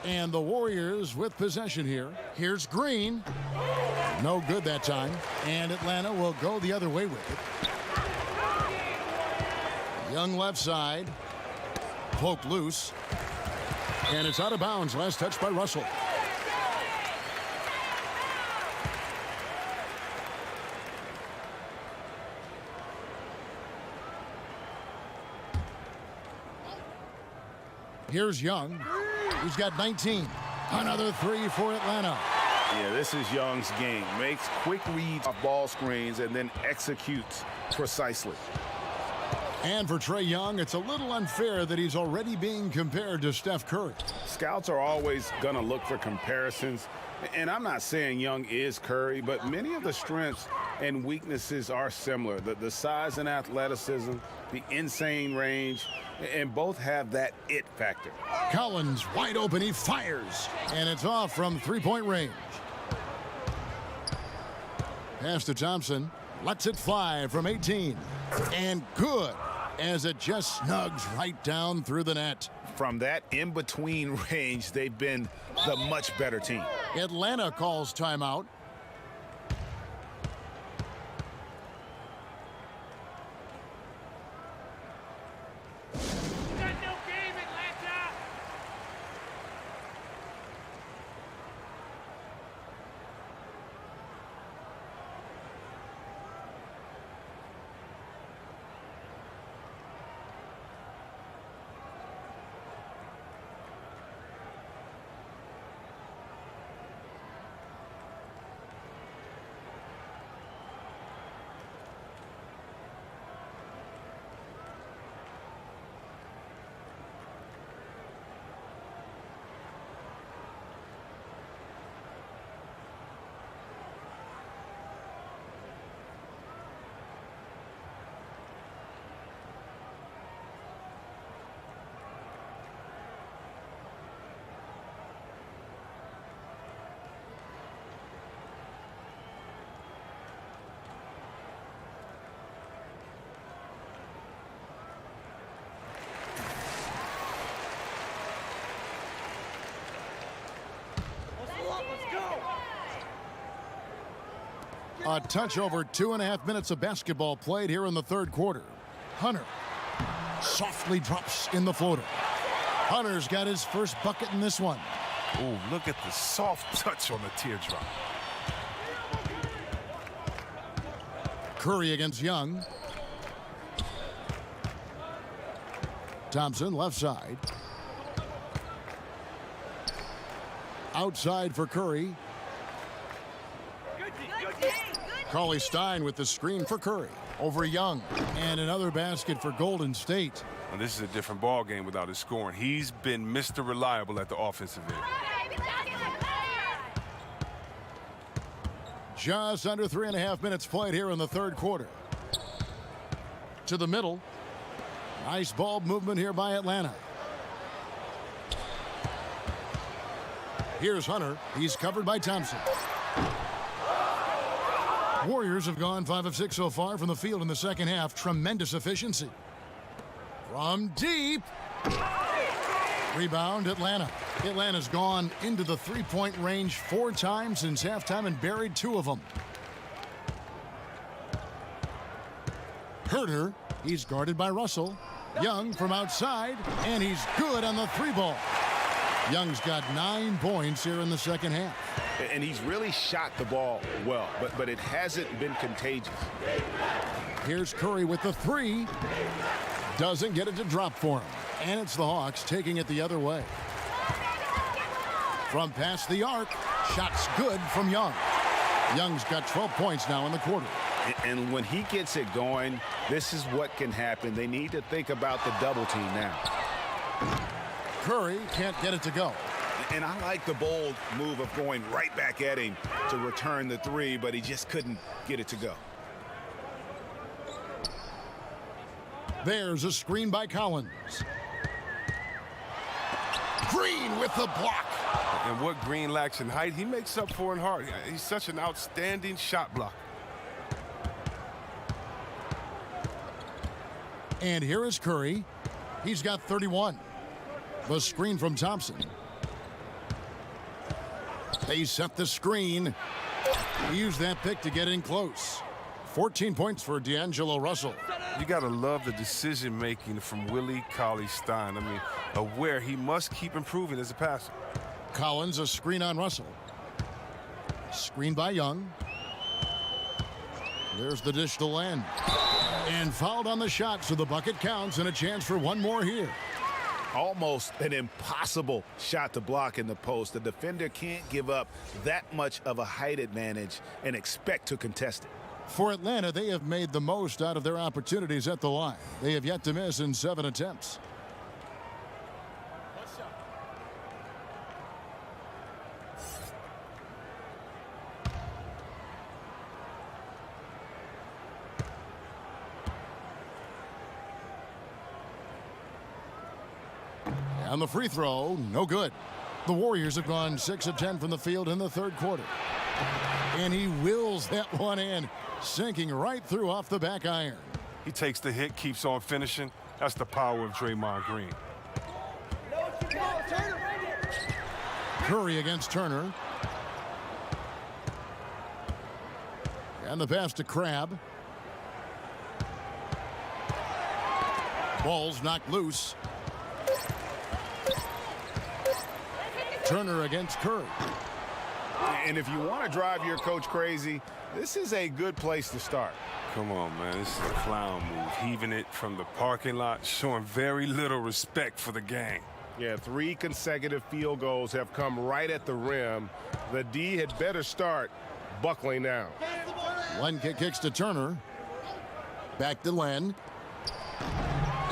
And the Warriors with possession here. Here's Green. No good that time. And Atlanta will go the other way with it. Young left side. Poked loose. And it's out of bounds. Last touch by Russell. Here's Young. He's got 19. Another three for Atlanta. Yeah, this is Young's game. Makes quick reads off ball screens and then executes precisely. And for Trae Young, it's a little unfair that he's already being compared to Steph Curry. Scouts are always going to look for comparisons. And I'm not saying Young is Curry, but many of the strengths and weaknesses are similar. The size and athleticism, the insane range, and both have that it factor. Collins wide open, he fires, and it's off from three-point range. Pass to Thompson, lets it fly from 18, and good, as it just snugs right down through the net. From that in-between range, they've been the much better team. Atlanta calls timeout. A touch over 2.5 minutes of basketball played here in the third quarter. Hunter softly drops in the floater. Hunter's got his first bucket in this one. Oh, look at the soft touch on the teardrop. Curry against Young. Thompson left side. Outside for Curry. Cauley Stein with the screen for Curry. Over Young. And another basket for Golden State. Well, this is a different ball game without his scoring. He's been Mr. Reliable at the offensive end. Just under 3.5 minutes played here in the third quarter. To the middle. Nice ball movement here by Atlanta. Here's Hunter. He's covered by Thompson. Warriors have gone 5 of 6 so far from the field in the second half. Tremendous efficiency. From deep. Rebound, Atlanta. Atlanta's gone into the three-point range 4 times since halftime and buried 2 of them. Herter, he's guarded by Russell. Young from outside, and he's good on the 3-ball. Young's got 9 points here in the second half. And he's really shot the ball well, but it hasn't been contagious. Here's Curry with the 3. Doesn't get it to drop for him. And it's the Hawks taking it the other way. From past the arc, shots good from Young. Young's got 12 points now in the quarter. And when he gets it going, this is what can happen. They need to think about the double team now. Curry can't get it to go. And I like the bold move of going right back at him to return the 3, but he just couldn't get it to go. There's a screen by Collins. Green with the block. And what Green lacks in height, he makes up for in heart. He's such an outstanding shot blocker. And here is Curry. He's got 31. The screen from Thompson. They set the screen. He used that pick to get in close. 14 points for D'Angelo Russell. You got to love the decision-making from Willie Cauley-Stein. I mean, aware he must keep improving as a passer. Collins, a screen on Russell. Screen by Young. There's the dish to Len. And fouled on the shot, so the bucket counts and a chance for one more here. Almost an impossible shot to block in the post. The defender can't give up that much of a height advantage and expect to contest it. For Atlanta, they have made the most out of their opportunities at the line. They have yet to miss in 7 attempts. And the free throw, no good. The Warriors have gone 6 of 10 from the field in the third quarter. And he wills that one in, sinking right through off the back iron. He takes the hit, keeps on finishing. That's the power of Draymond Green. Curry against Turner. And the pass to Crabbe. Ball's knocked loose. Turner against Curry. And if you want to drive your coach crazy, this is a good place to start. Come on, man. This is a clown move. Heaving it from the parking lot, showing very little respect for the game. Yeah, 3 consecutive field goals have come right at the rim. The D had better start buckling down. Len kicks to Turner. Back to Len.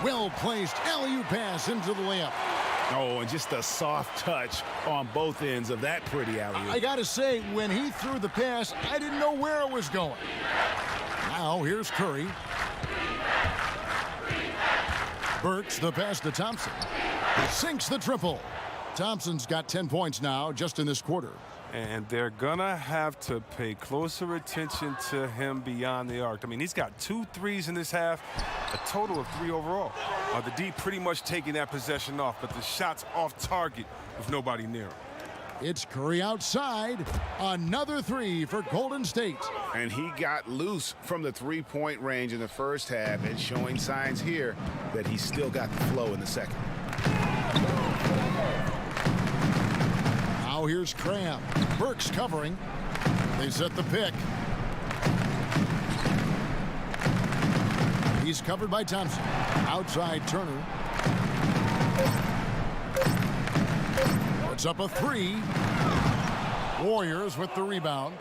Well-placed alley-oop pass into the layup. Oh, and just a soft touch on both ends of that pretty alley-oop. I got to say, when he threw the pass, I didn't know where it was going. Now, here's Curry. Burks the pass to Thompson. Sinks the triple. Thompson's got 10 points now just in this quarter. And they're going to have to pay closer attention to him beyond the arc. I mean, he's got 2 threes in this half, a total of 3 overall. The D pretty much taking that possession off, but the shot's off target with nobody near him. It's Curry outside. Another 3 for Golden State. And he got loose from the 3-point range in the first half and showing signs here that he's still got the flow in the second. Now here's Crabbe. Burks covering. They set the pick. He's covered by Thompson. Outside Turner. Puts up a 3. Warriors with the rebound.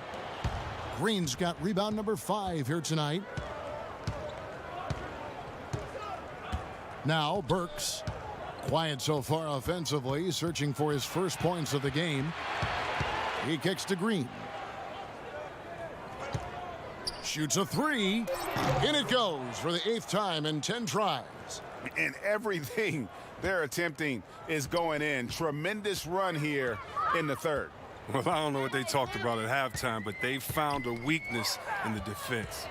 Green's got rebound number 5 here tonight. Now Burks. Quiet so far offensively, searching for his first points of the game. He kicks to Green. Shoots a 3. In it goes for the 8th time in 10 tries. And everything they're attempting is going in. Tremendous run here in the third. Well, I don't know what they talked about at halftime, but they found a weakness in the defense.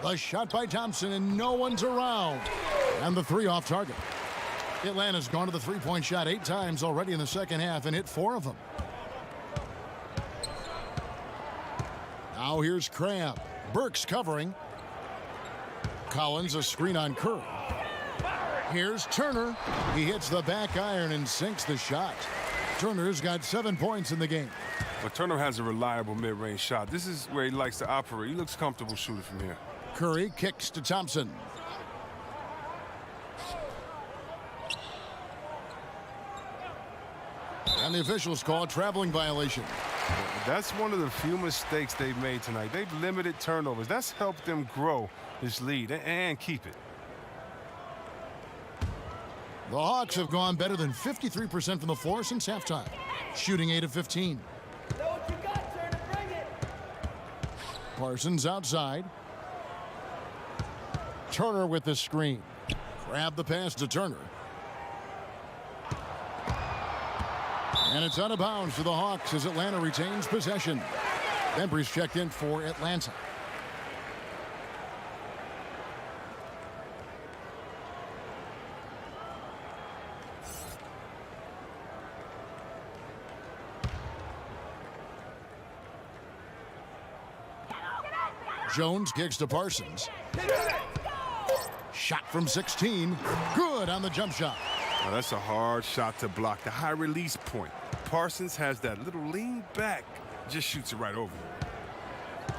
The shot by Thompson, and no one's around. And the 3 off target. Atlanta's gone to the three-point shot 8 times already in the second half and hit 4 of them. Now here's Crabb. Burks covering. Collins a screen on Curry. Here's Turner. He hits the back iron and sinks the shot. Turner's got 7 points in the game. But Turner has a reliable mid-range shot. This is where he likes to operate. He looks comfortable shooting from here. Curry kicks to Thompson. And the officials call a traveling violation. That's one of the few mistakes they've made tonight. They've limited turnovers. That's helped them grow this lead and keep it. The Hawks have gone better than 53% from the floor since halftime, shooting 8 of 15. Parsons outside. Turner with the screen. Grab the pass to Turner. And it's out of bounds for the Hawks as Atlanta retains possession. Embry's checked in for Atlanta. Jones kicks to Parsons. Shot from 16. Good on the jump shot. Well, that's a hard shot to block. The high release point. Parsons has that little lean back. Just shoots it right over.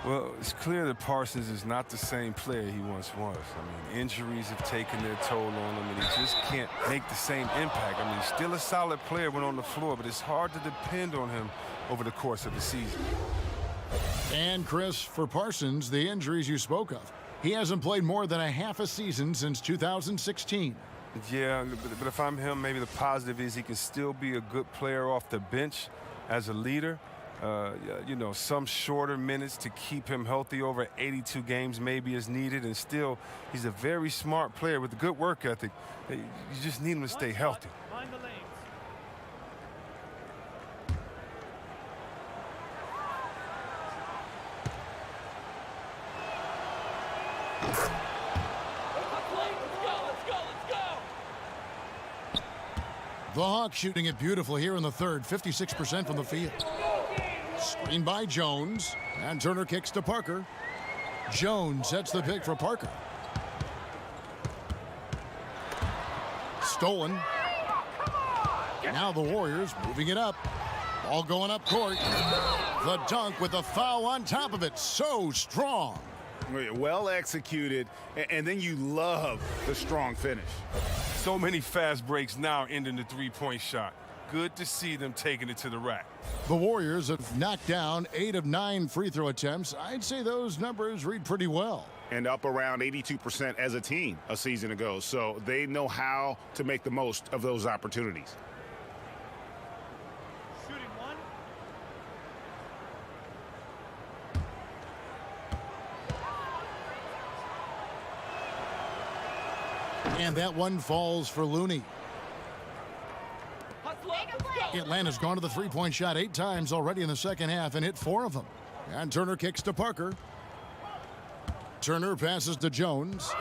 Well, it's clear that Parsons is not the same player he once was. I mean, injuries have taken their toll on him, and he just can't make the same impact. I mean, he's still a solid player when on the floor, but it's hard to depend on him over the course of the season. And, Chris, for Parsons, the injuries you spoke of, he hasn't played more than a half a season since 2016. Yeah, but if I'm him, maybe the positive is he can still be a good player off the bench as a leader. You know, some shorter minutes to keep him healthy over 82 games maybe is needed. And still, he's a very smart player with a good work ethic. You just need him to stay healthy. The Hawks shooting it beautifully here in the third, 56% from the field. Screen by Jones, and Turner kicks to Parker. Jones sets the pick for Parker. Stolen. Now the Warriors moving it up. Ball going up court. The dunk with a foul on top of it. So strong. Well executed, and then you love the strong finish. So many fast breaks now ending the three-point shot. Good to see them taking it to the rack. The Warriors have knocked down 8 of 9 free throw attempts. I'd say those numbers read pretty well. And up around 82% as a team a season ago. So they know how to make the most of those opportunities. Shooting one. And that one falls for Looney. Atlanta's gone to the three-point shot 8 times already in the second half and hit 4 of them. And Turner kicks to Parker. Turner passes to Jones.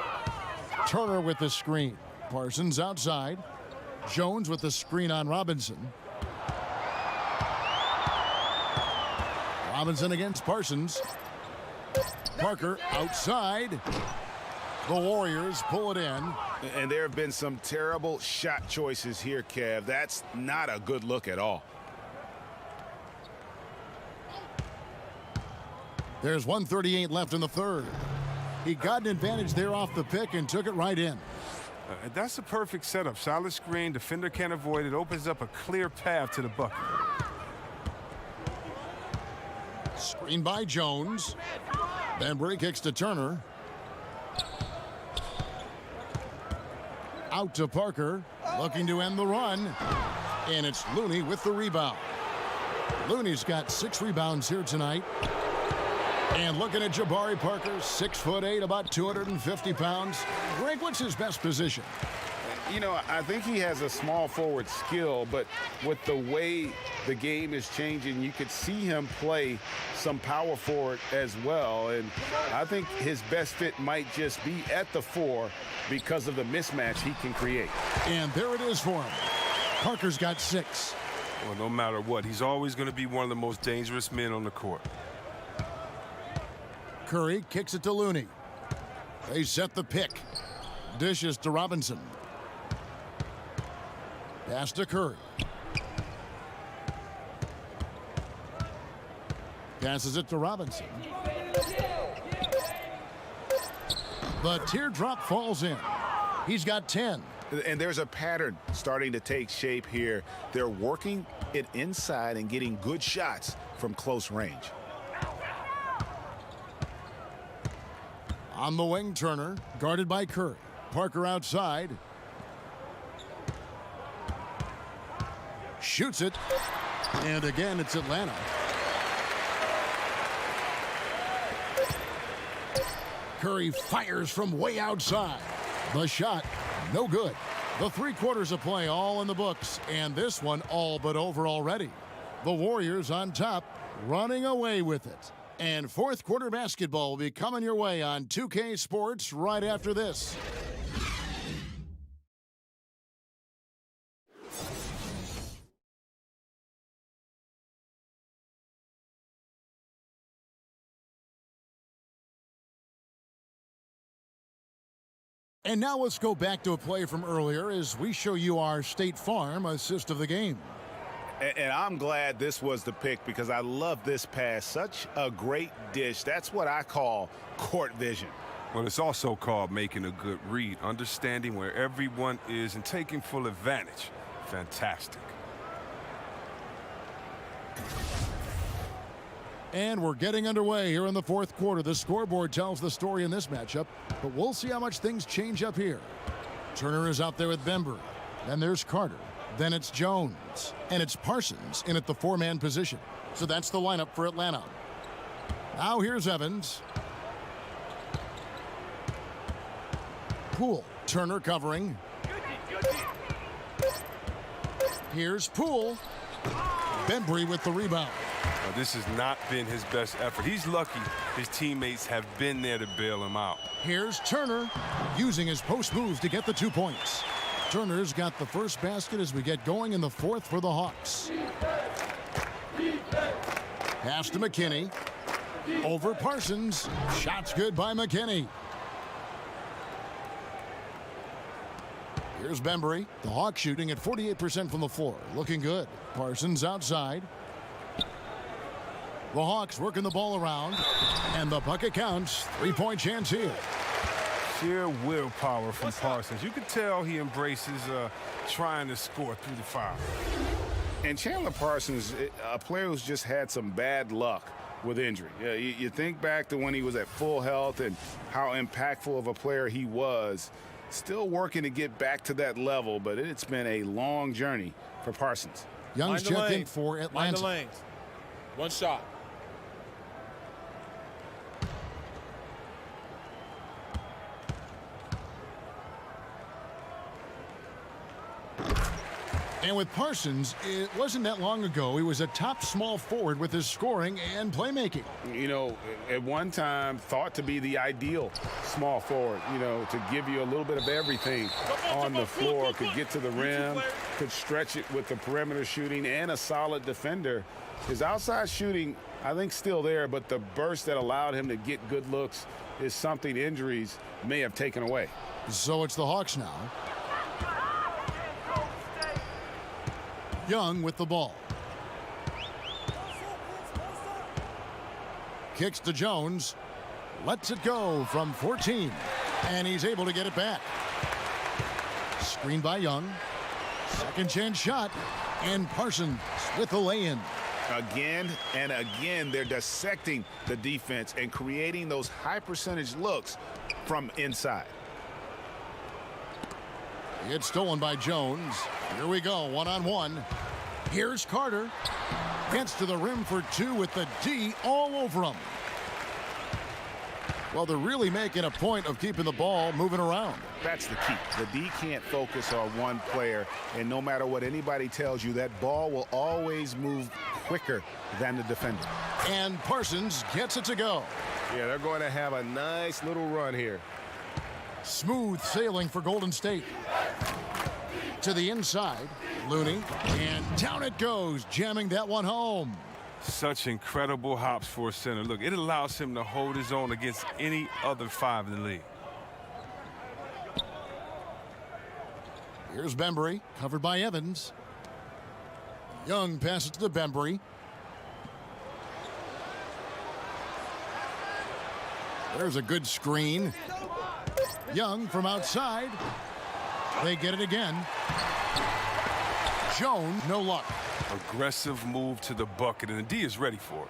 Turner with the screen. Parsons outside. Jones with the screen on Robinson. Robinson against Parsons. Parker outside. The Warriors pull it in. And there have been some terrible shot choices here, Kev. That's not a good look at all. There's 1:38 left in the third. He got an advantage there off the pick and took it right in. That's a perfect setup. Solid screen. Defender can't avoid it. Opens up a clear path to the bucket. Screen by Jones. Bembry kicks to Turner. Out to Parker, looking to end the run. And it's Looney with the rebound. Looney's got 6 rebounds here tonight. And looking at Jabari Parker, 6'8", about 250 pounds. Greg, what's his best position? You know, I think he has a small forward skill, but with the way the game is changing, you could see him play some power forward as well. And I think his best fit might just be at the 4 because of the mismatch he can create. And there it is for him. Parker's got 6. Well, no matter what, he's always going to be one of the most dangerous men on the court. Curry kicks it to Looney. They set the pick. Dishes to Robinson. Pass to Curry. Passes it to Robinson. The teardrop falls in. He's got 10. And there's a pattern starting to take shape here. They're working it inside and getting good shots from close range. On the wing, Turner, guarded by Curry. Parker outside. Shoots it. And again, it's Atlanta. Curry fires from way outside. The shot, no good. The 3 quarters of play all in the books, and this one all but over already. The Warriors on top, running away with it. And fourth quarter basketball will be coming your way on 2K Sports right after this. And now let's go back to a play from earlier as we show you our State Farm assist of the game. And I'm glad this was the pick because I love this pass. Such a great dish. That's what I call court vision. Well, it's also called making a good read, understanding where everyone is and taking full advantage. Fantastic. And we're getting underway here in the fourth quarter. The scoreboard tells the story in this matchup, but we'll see how much things change up here. Turner is out there with Bembry. Then there's Carter. Then it's Jones. And it's Parsons in at the 4-man position. So that's the lineup for Atlanta. Now here's Evans. Poole. Turner covering. Here's Poole. Bembry with the rebound. Now, this has not been his best effort. He's lucky his teammates have been there to bail him out. Here's Turner using his post moves to get the 2 points. Turner's got the first basket as we get going in the fourth for the Hawks. Pass to McKinney. Over Parsons. Shots good by McKinney. Here's Bembry. The Hawks shooting at 48% from the floor. Looking good. Parsons outside. The Hawks working the ball around. And the bucket counts. 3-point chance here. Sheer willpower from Parsons. You can tell he embraces trying to score through the foul. And Chandler Parsons, a player who's just had some bad luck with injury. You think back to when he was at full health and how impactful of a player he was. Still working to get back to that level, but it's been a long journey for Parsons. Young's checked in for Atlanta. Mind the lanes. One shot. And with Parsons, it wasn't that long ago he was a top small forward with his scoring and playmaking. You know, at one time thought to be the ideal small forward, you know, to give you a little bit of everything on the floor, could get to the rim, could stretch it with the perimeter shooting and a solid defender. His outside shooting, I think, still there, but the burst that allowed him to get good looks is something injuries may have taken away. So it's the Hawks now. Young with the ball. Kicks to Jones. Lets it go from 14. And he's able to get it back. Screen by Young. Second chance shot. And Parsons with the lay-in. Again and again, they're dissecting the defense and creating those high percentage looks from inside. It's stolen by Jones. Here we go, one-on-one. Here's Carter. Gets to the rim for 2 with the D all over him. Well, they're really making a point of keeping the ball moving around. That's the key. The D can't focus on one player, and no matter what anybody tells you, that ball will always move quicker than the defender. And Parsons gets it to go. Yeah, they're going to have a nice little run here. Smooth sailing for Golden State. To the inside, Looney, and down it goes, jamming that one home. Such incredible hops for a center. Look, it allows him to hold his own against any other 5 in the league. Here's Bembry, covered by Evans. Young passes to Bembry. There's a good screen. Young from outside. They get it again. Jones, no luck. Aggressive move to the bucket, and the D is ready for it.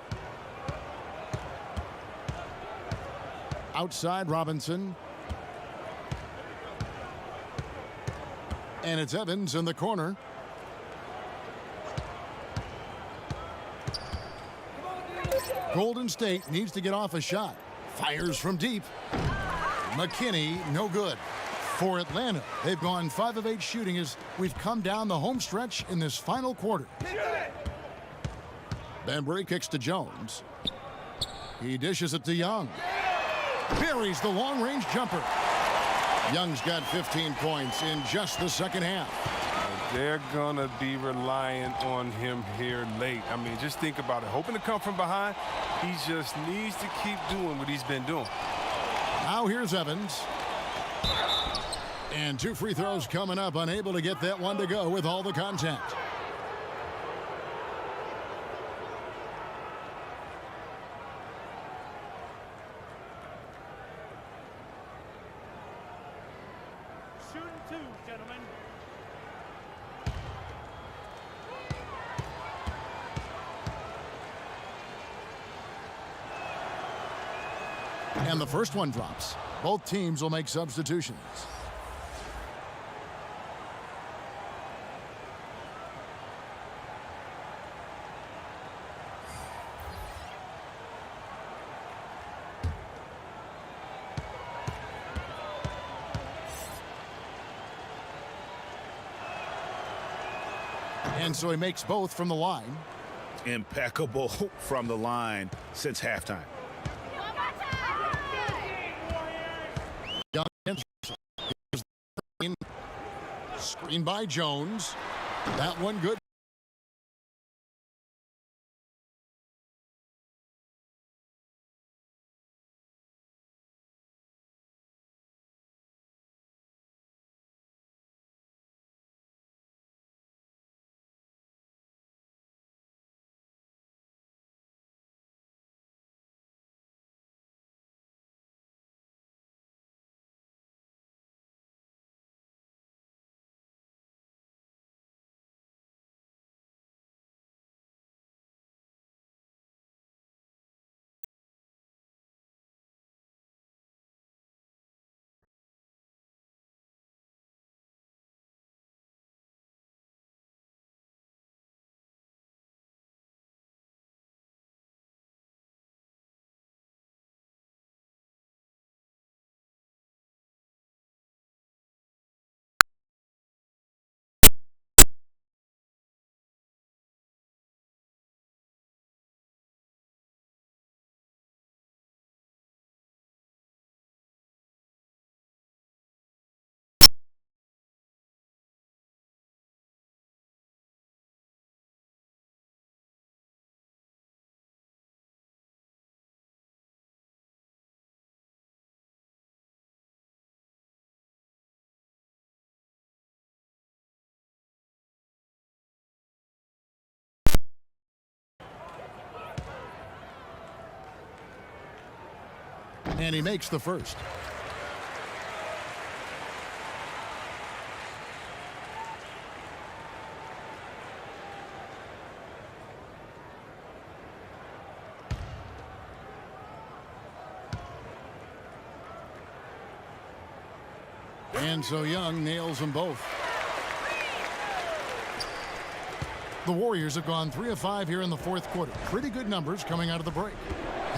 Outside Robinson. And it's Evans in the corner. Golden State needs to get off a shot. Fires from deep. McKinney, no good. For Atlanta, they've gone 5 of 8 shooting as we've come down the home stretch in this final quarter. Bembry kicks to Jones. He dishes it to Young. Buries the long-range jumper. Young's got 15 points in just the second half. They're going to be relying on him here late. I mean, just think about it. Hoping to come from behind, he just needs to keep doing what he's been doing. Now here's Evans. And 2 free throws coming up, unable to get that one to go with all the contact. Shooting 2, gentlemen. And the first one drops. Both teams will make substitutions. And so he makes both from the line. Impeccable from the line since halftime. Screen by Jones. That one good. And he makes the first. And so Young nails them both. The Warriors have gone 3 of 5 here in the fourth quarter. Pretty good numbers coming out of the break.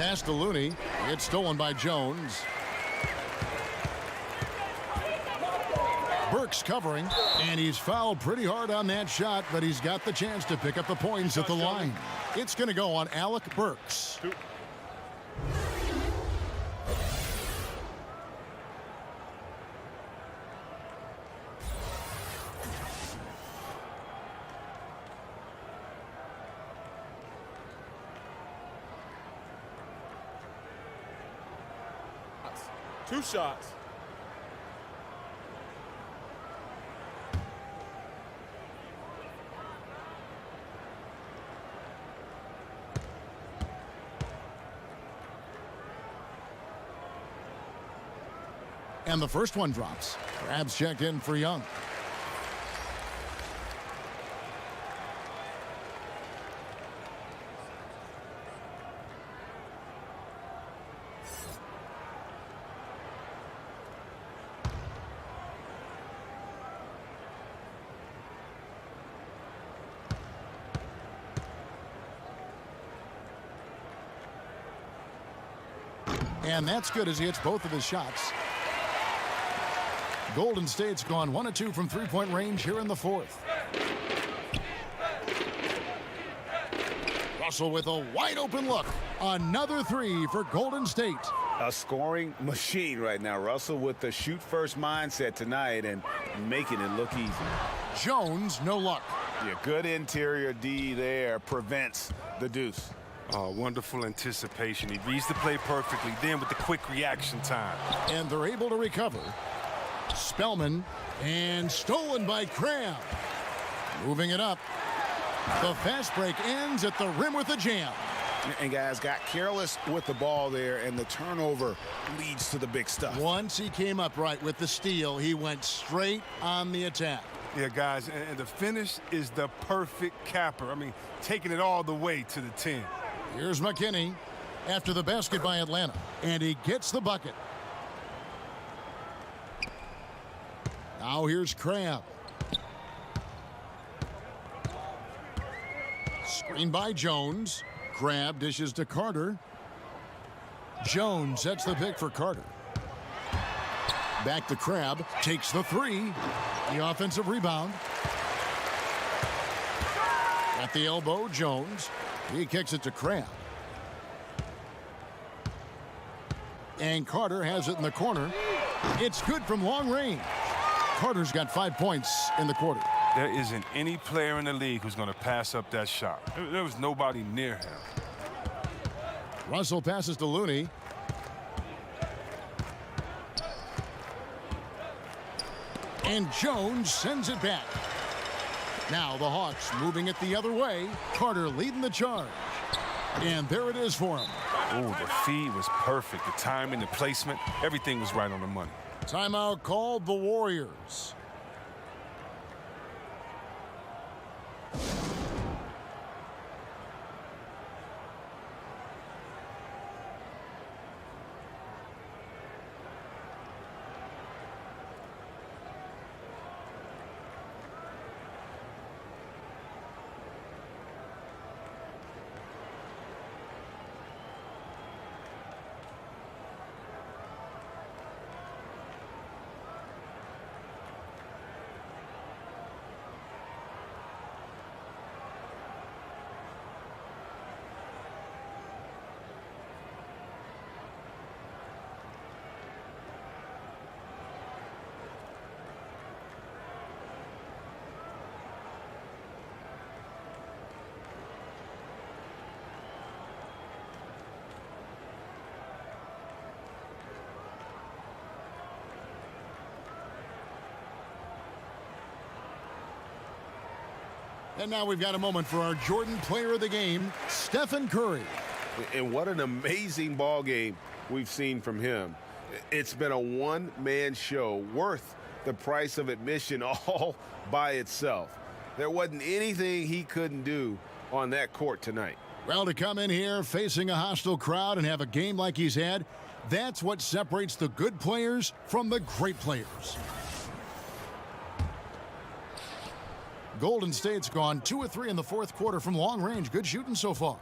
Pass to Looney. It's stolen by Jones. Burks covering, and he's fouled pretty hard on that shot, but he's got the chance to pick up the points at the line. It's going to go on Alec Burks. Two shots. And the first one drops. Crabs checked in for Young. And that's good as he hits both of his shots. Golden State's gone 1 of 2 from three-point range here in the fourth. Russell with a wide open look. Another three for Golden State. A scoring machine right now. Russell with the shoot-first mindset tonight and making it look easy. Jones, no luck. Yeah, good interior D there prevents the deuce. Oh, wonderful anticipation. He reads the play perfectly, then with the quick reaction time. And they're able to recover. Spellman, and stolen by Crabbe. Moving it up. The fast break ends at the rim with a jam. And guys got careless with the ball there, and the turnover leads to the big stuff. Once he came up right with the steal, he went straight on the attack. Yeah, guys, and the finish is the perfect capper. I mean, taking it all the way to the 10. Here's McKinney after the basket by Atlanta, and he gets the bucket. Now here's Crabbe. Screen by Jones. Crabbe dishes to Carter. Jones sets the pick for Carter. Back to Crabbe. Takes the three. The offensive rebound. At the elbow, Jones. He kicks it to Crabbe. And Carter has it in the corner. It's good from long range. Carter's got 5 points in the quarter. There isn't any player in the league who's going to pass up that shot. There was nobody near him. Russell passes to Looney. And Jones sends it back. Now the Hawks moving it the other way. Carter leading the charge. And there it is for him. Oh, the feed was perfect. The timing, the placement, everything was right on the money. Timeout called the Warriors. And now we've got a moment for our Jordan player of the game, Stephen Curry. And what an amazing ball game we've seen from him. It's been a one-man show worth the price of admission all by itself. There wasn't anything he couldn't do on that court tonight. Well, to come in here facing a hostile crowd and have a game like he's had, that's what separates the good players from the great players. Golden State's gone 2 of 3 in the fourth quarter from long range. Good shooting so far.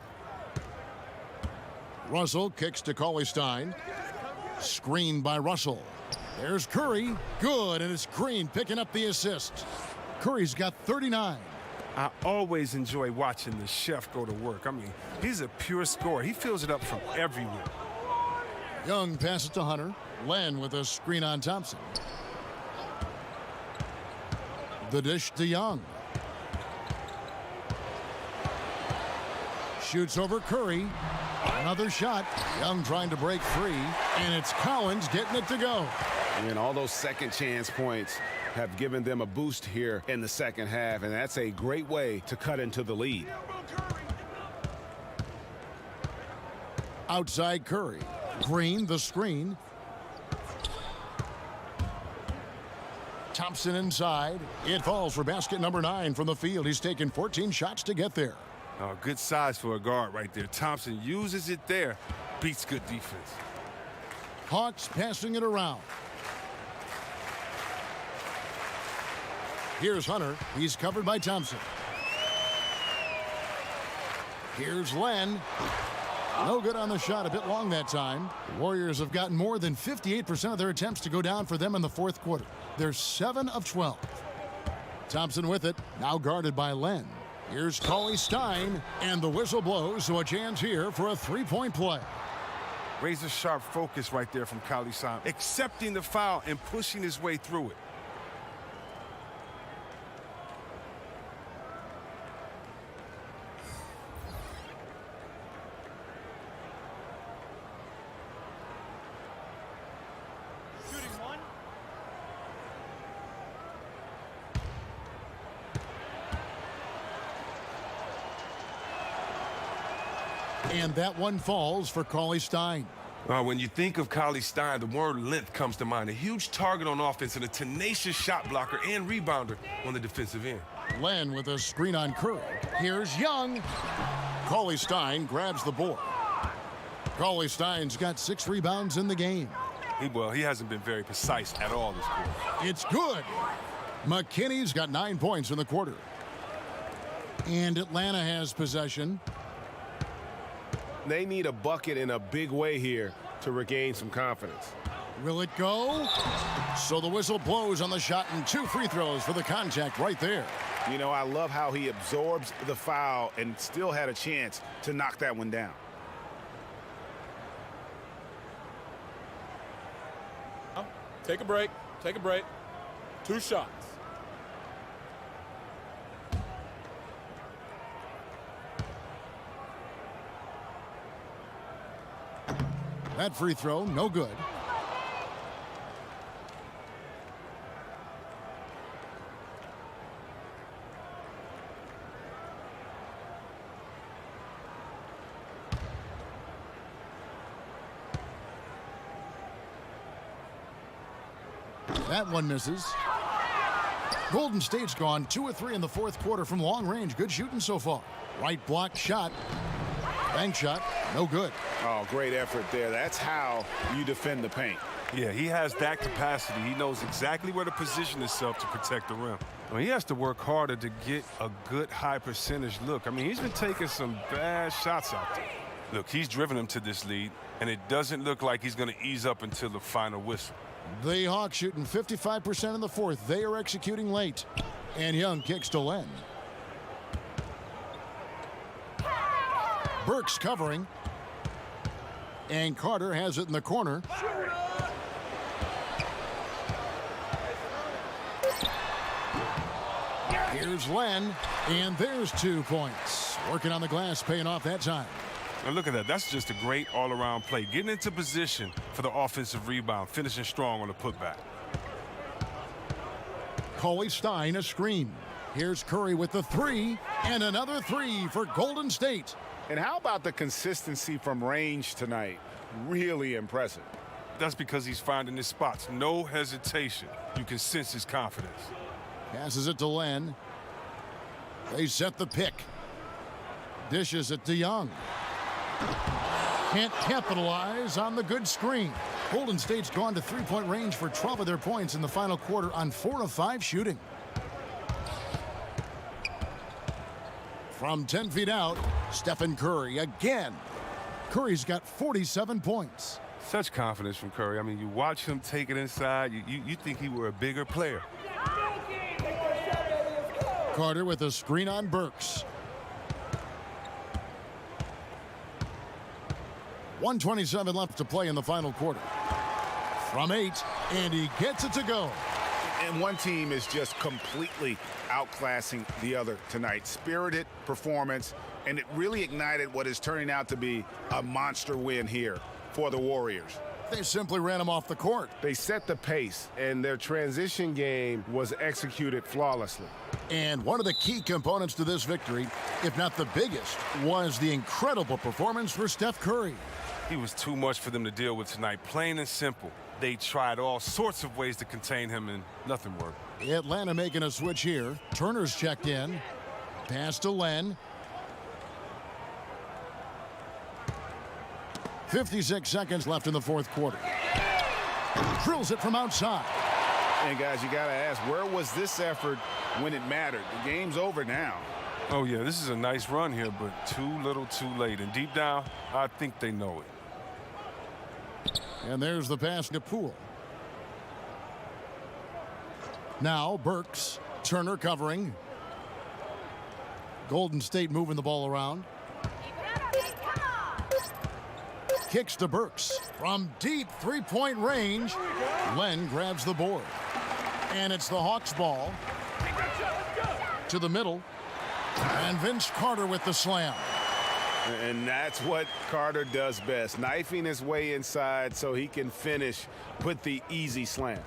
Russell kicks to Cauley-Stein. Screen by Russell. There's Curry. Good, and it's Green picking up the assist. Curry's got 39. I always enjoy watching the chef go to work. I mean, he's a pure scorer. He fills it up from everywhere. Young passes to Hunter. Len with a screen on Thompson. The dish to Young. Shoots over Curry. Another shot. Young trying to break free. And it's Collins getting it to go. And all those second chance points have given them a boost here in the second half. And that's a great way to cut into the lead. Outside Curry. Green the screen. Thompson inside. It falls for basket number 9 from the field. He's taken 14 shots to get there. Oh, good size for a guard right there. Thompson uses it there. Beats good defense. Hawks passing it around. Here's Hunter. He's covered by Thompson. Here's Len. No good on the shot. A bit long that time. The Warriors have gotten more than 58% of their attempts to go down for them in the fourth quarter. They're 7 of 12. Thompson with it. Now guarded by Len. Here's Cauley-Stein. And the whistle blows, so a chance here for a three-point play. Razor-sharp focus right there from Cauley-Stein. Accepting the foul and pushing his way through it. And that one falls for Cauley-Stein. When you think of Cauley-Stein, the word length comes to mind. A huge target on offense and a tenacious shot blocker and rebounder on the defensive end. Len with a screen on Curry. Here's Young. Cauley-Stein grabs the board. Cauley-Stein's got 6 rebounds in the game. He hasn't been very precise at all this quarter. It's good. McKinney's got 9 points in the quarter. And Atlanta has possession. They need a bucket in a big way here to regain some confidence. Will it go? So the whistle blows on the shot and 2 free throws for the contact right there. You know, I love how he absorbs the foul and still had a chance to knock that one down. Take a break. Take a break. 2 shots. That free throw, no good. That one misses. Golden State's gone 2 of 3 in the fourth quarter from long range. Good shooting so far. Right block shot. Bank shot, no good. Oh, great effort there. That's how you defend the paint. Yeah, he has that capacity. He knows exactly where to position himself to protect the rim. He has to work harder to get a good high percentage look. He's been taking some bad shots out there. Look, he's driven him to this lead, and it doesn't look like he's going to ease up until the final whistle. The Hawks shooting 55% in the fourth. They are executing late. And Young kicks to Len. Burks covering. And Carter has it in the corner. Here's Len. And there's 2 points. Working on the glass, paying off that time. And look at that. That's just a great all-around play. Getting into position for the offensive rebound. Finishing strong on the putback. Cauley-Stein a screen. Here's Curry with the 3. And another 3 for Golden State. And how about the consistency from range tonight? Really impressive. That's because he's finding his spots. No hesitation. You can sense his confidence. Passes it to Len. They set the pick. Dishes it to Young. Can't capitalize on the good screen. Golden State's gone to 3-point range for 12 of their points in the final quarter on 4 of 5 shooting. From 10 feet out, Stephen Curry again. Curry's got 47 points. Such confidence from Curry. I mean, you watch him take it inside, you think he were a bigger player. Carter with a screen on Burks. 1:27 left to play in the final quarter. From 8, and he gets it to go. And one team is just completely outclassing the other tonight. Spirited performance, and it really ignited what is turning out to be a monster win here for the Warriors. They simply ran him off the court. They set the pace, and their transition game was executed flawlessly. And one of the key components to this victory, if not the biggest, was the incredible performance for Steph Curry. He was too much for them to deal with tonight, plain and simple. They tried all sorts of ways to contain him, and nothing worked. Atlanta making a switch here. Turner's checked in. Pass to Len. 56 seconds left in the fourth quarter. Drills it from outside. And guys, you got to ask, where was this effort when it mattered? The game's over now. Oh, yeah, this is a nice run here, but too little too late. And deep down, I think they know it. And there's the pass to Poole. Now Burks. Turner covering. Golden State moving the ball around. Kicks to Burks. From deep three-point range, Len grabs the board. And it's the Hawks ball. To the middle. And Vince Carter with the slam. And that's what Carter does best, knifing his way inside so he can finish, put the easy slam.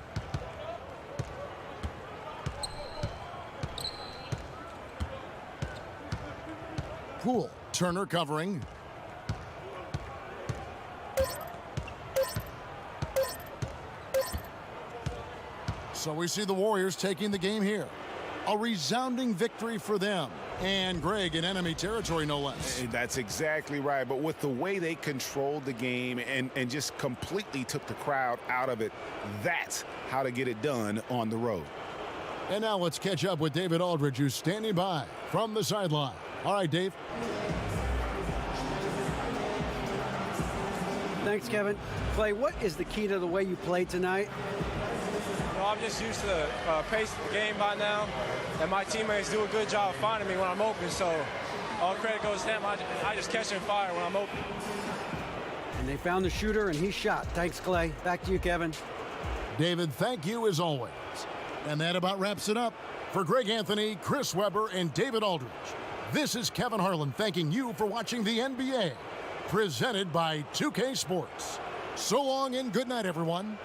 Poole. Turner covering. So we see the Warriors taking the game here. A resounding victory for them. And Greg in enemy territory, no less. That's exactly right. But with the way they controlled the game and just completely took the crowd out of it, that's how to get it done on the road. And now let's catch up with David Aldridge, who's standing by from the sideline. All right, Dave. Thanks, Kevin. Clay, what is the key to the way you played tonight? Well, I'm just used to the pace of the game by now, and my teammates do a good job of finding me when I'm open, so all credit goes to them. I just catch and fire when I'm open. And they found the shooter, and he shot. Thanks, Clay. Back to you, Kevin. David, thank you as always. And that about wraps it up. For Greg Anthony, Chris Webber, and David Aldridge, this is Kevin Harlan thanking you for watching the NBA, presented by 2K Sports. So long and good night, everyone.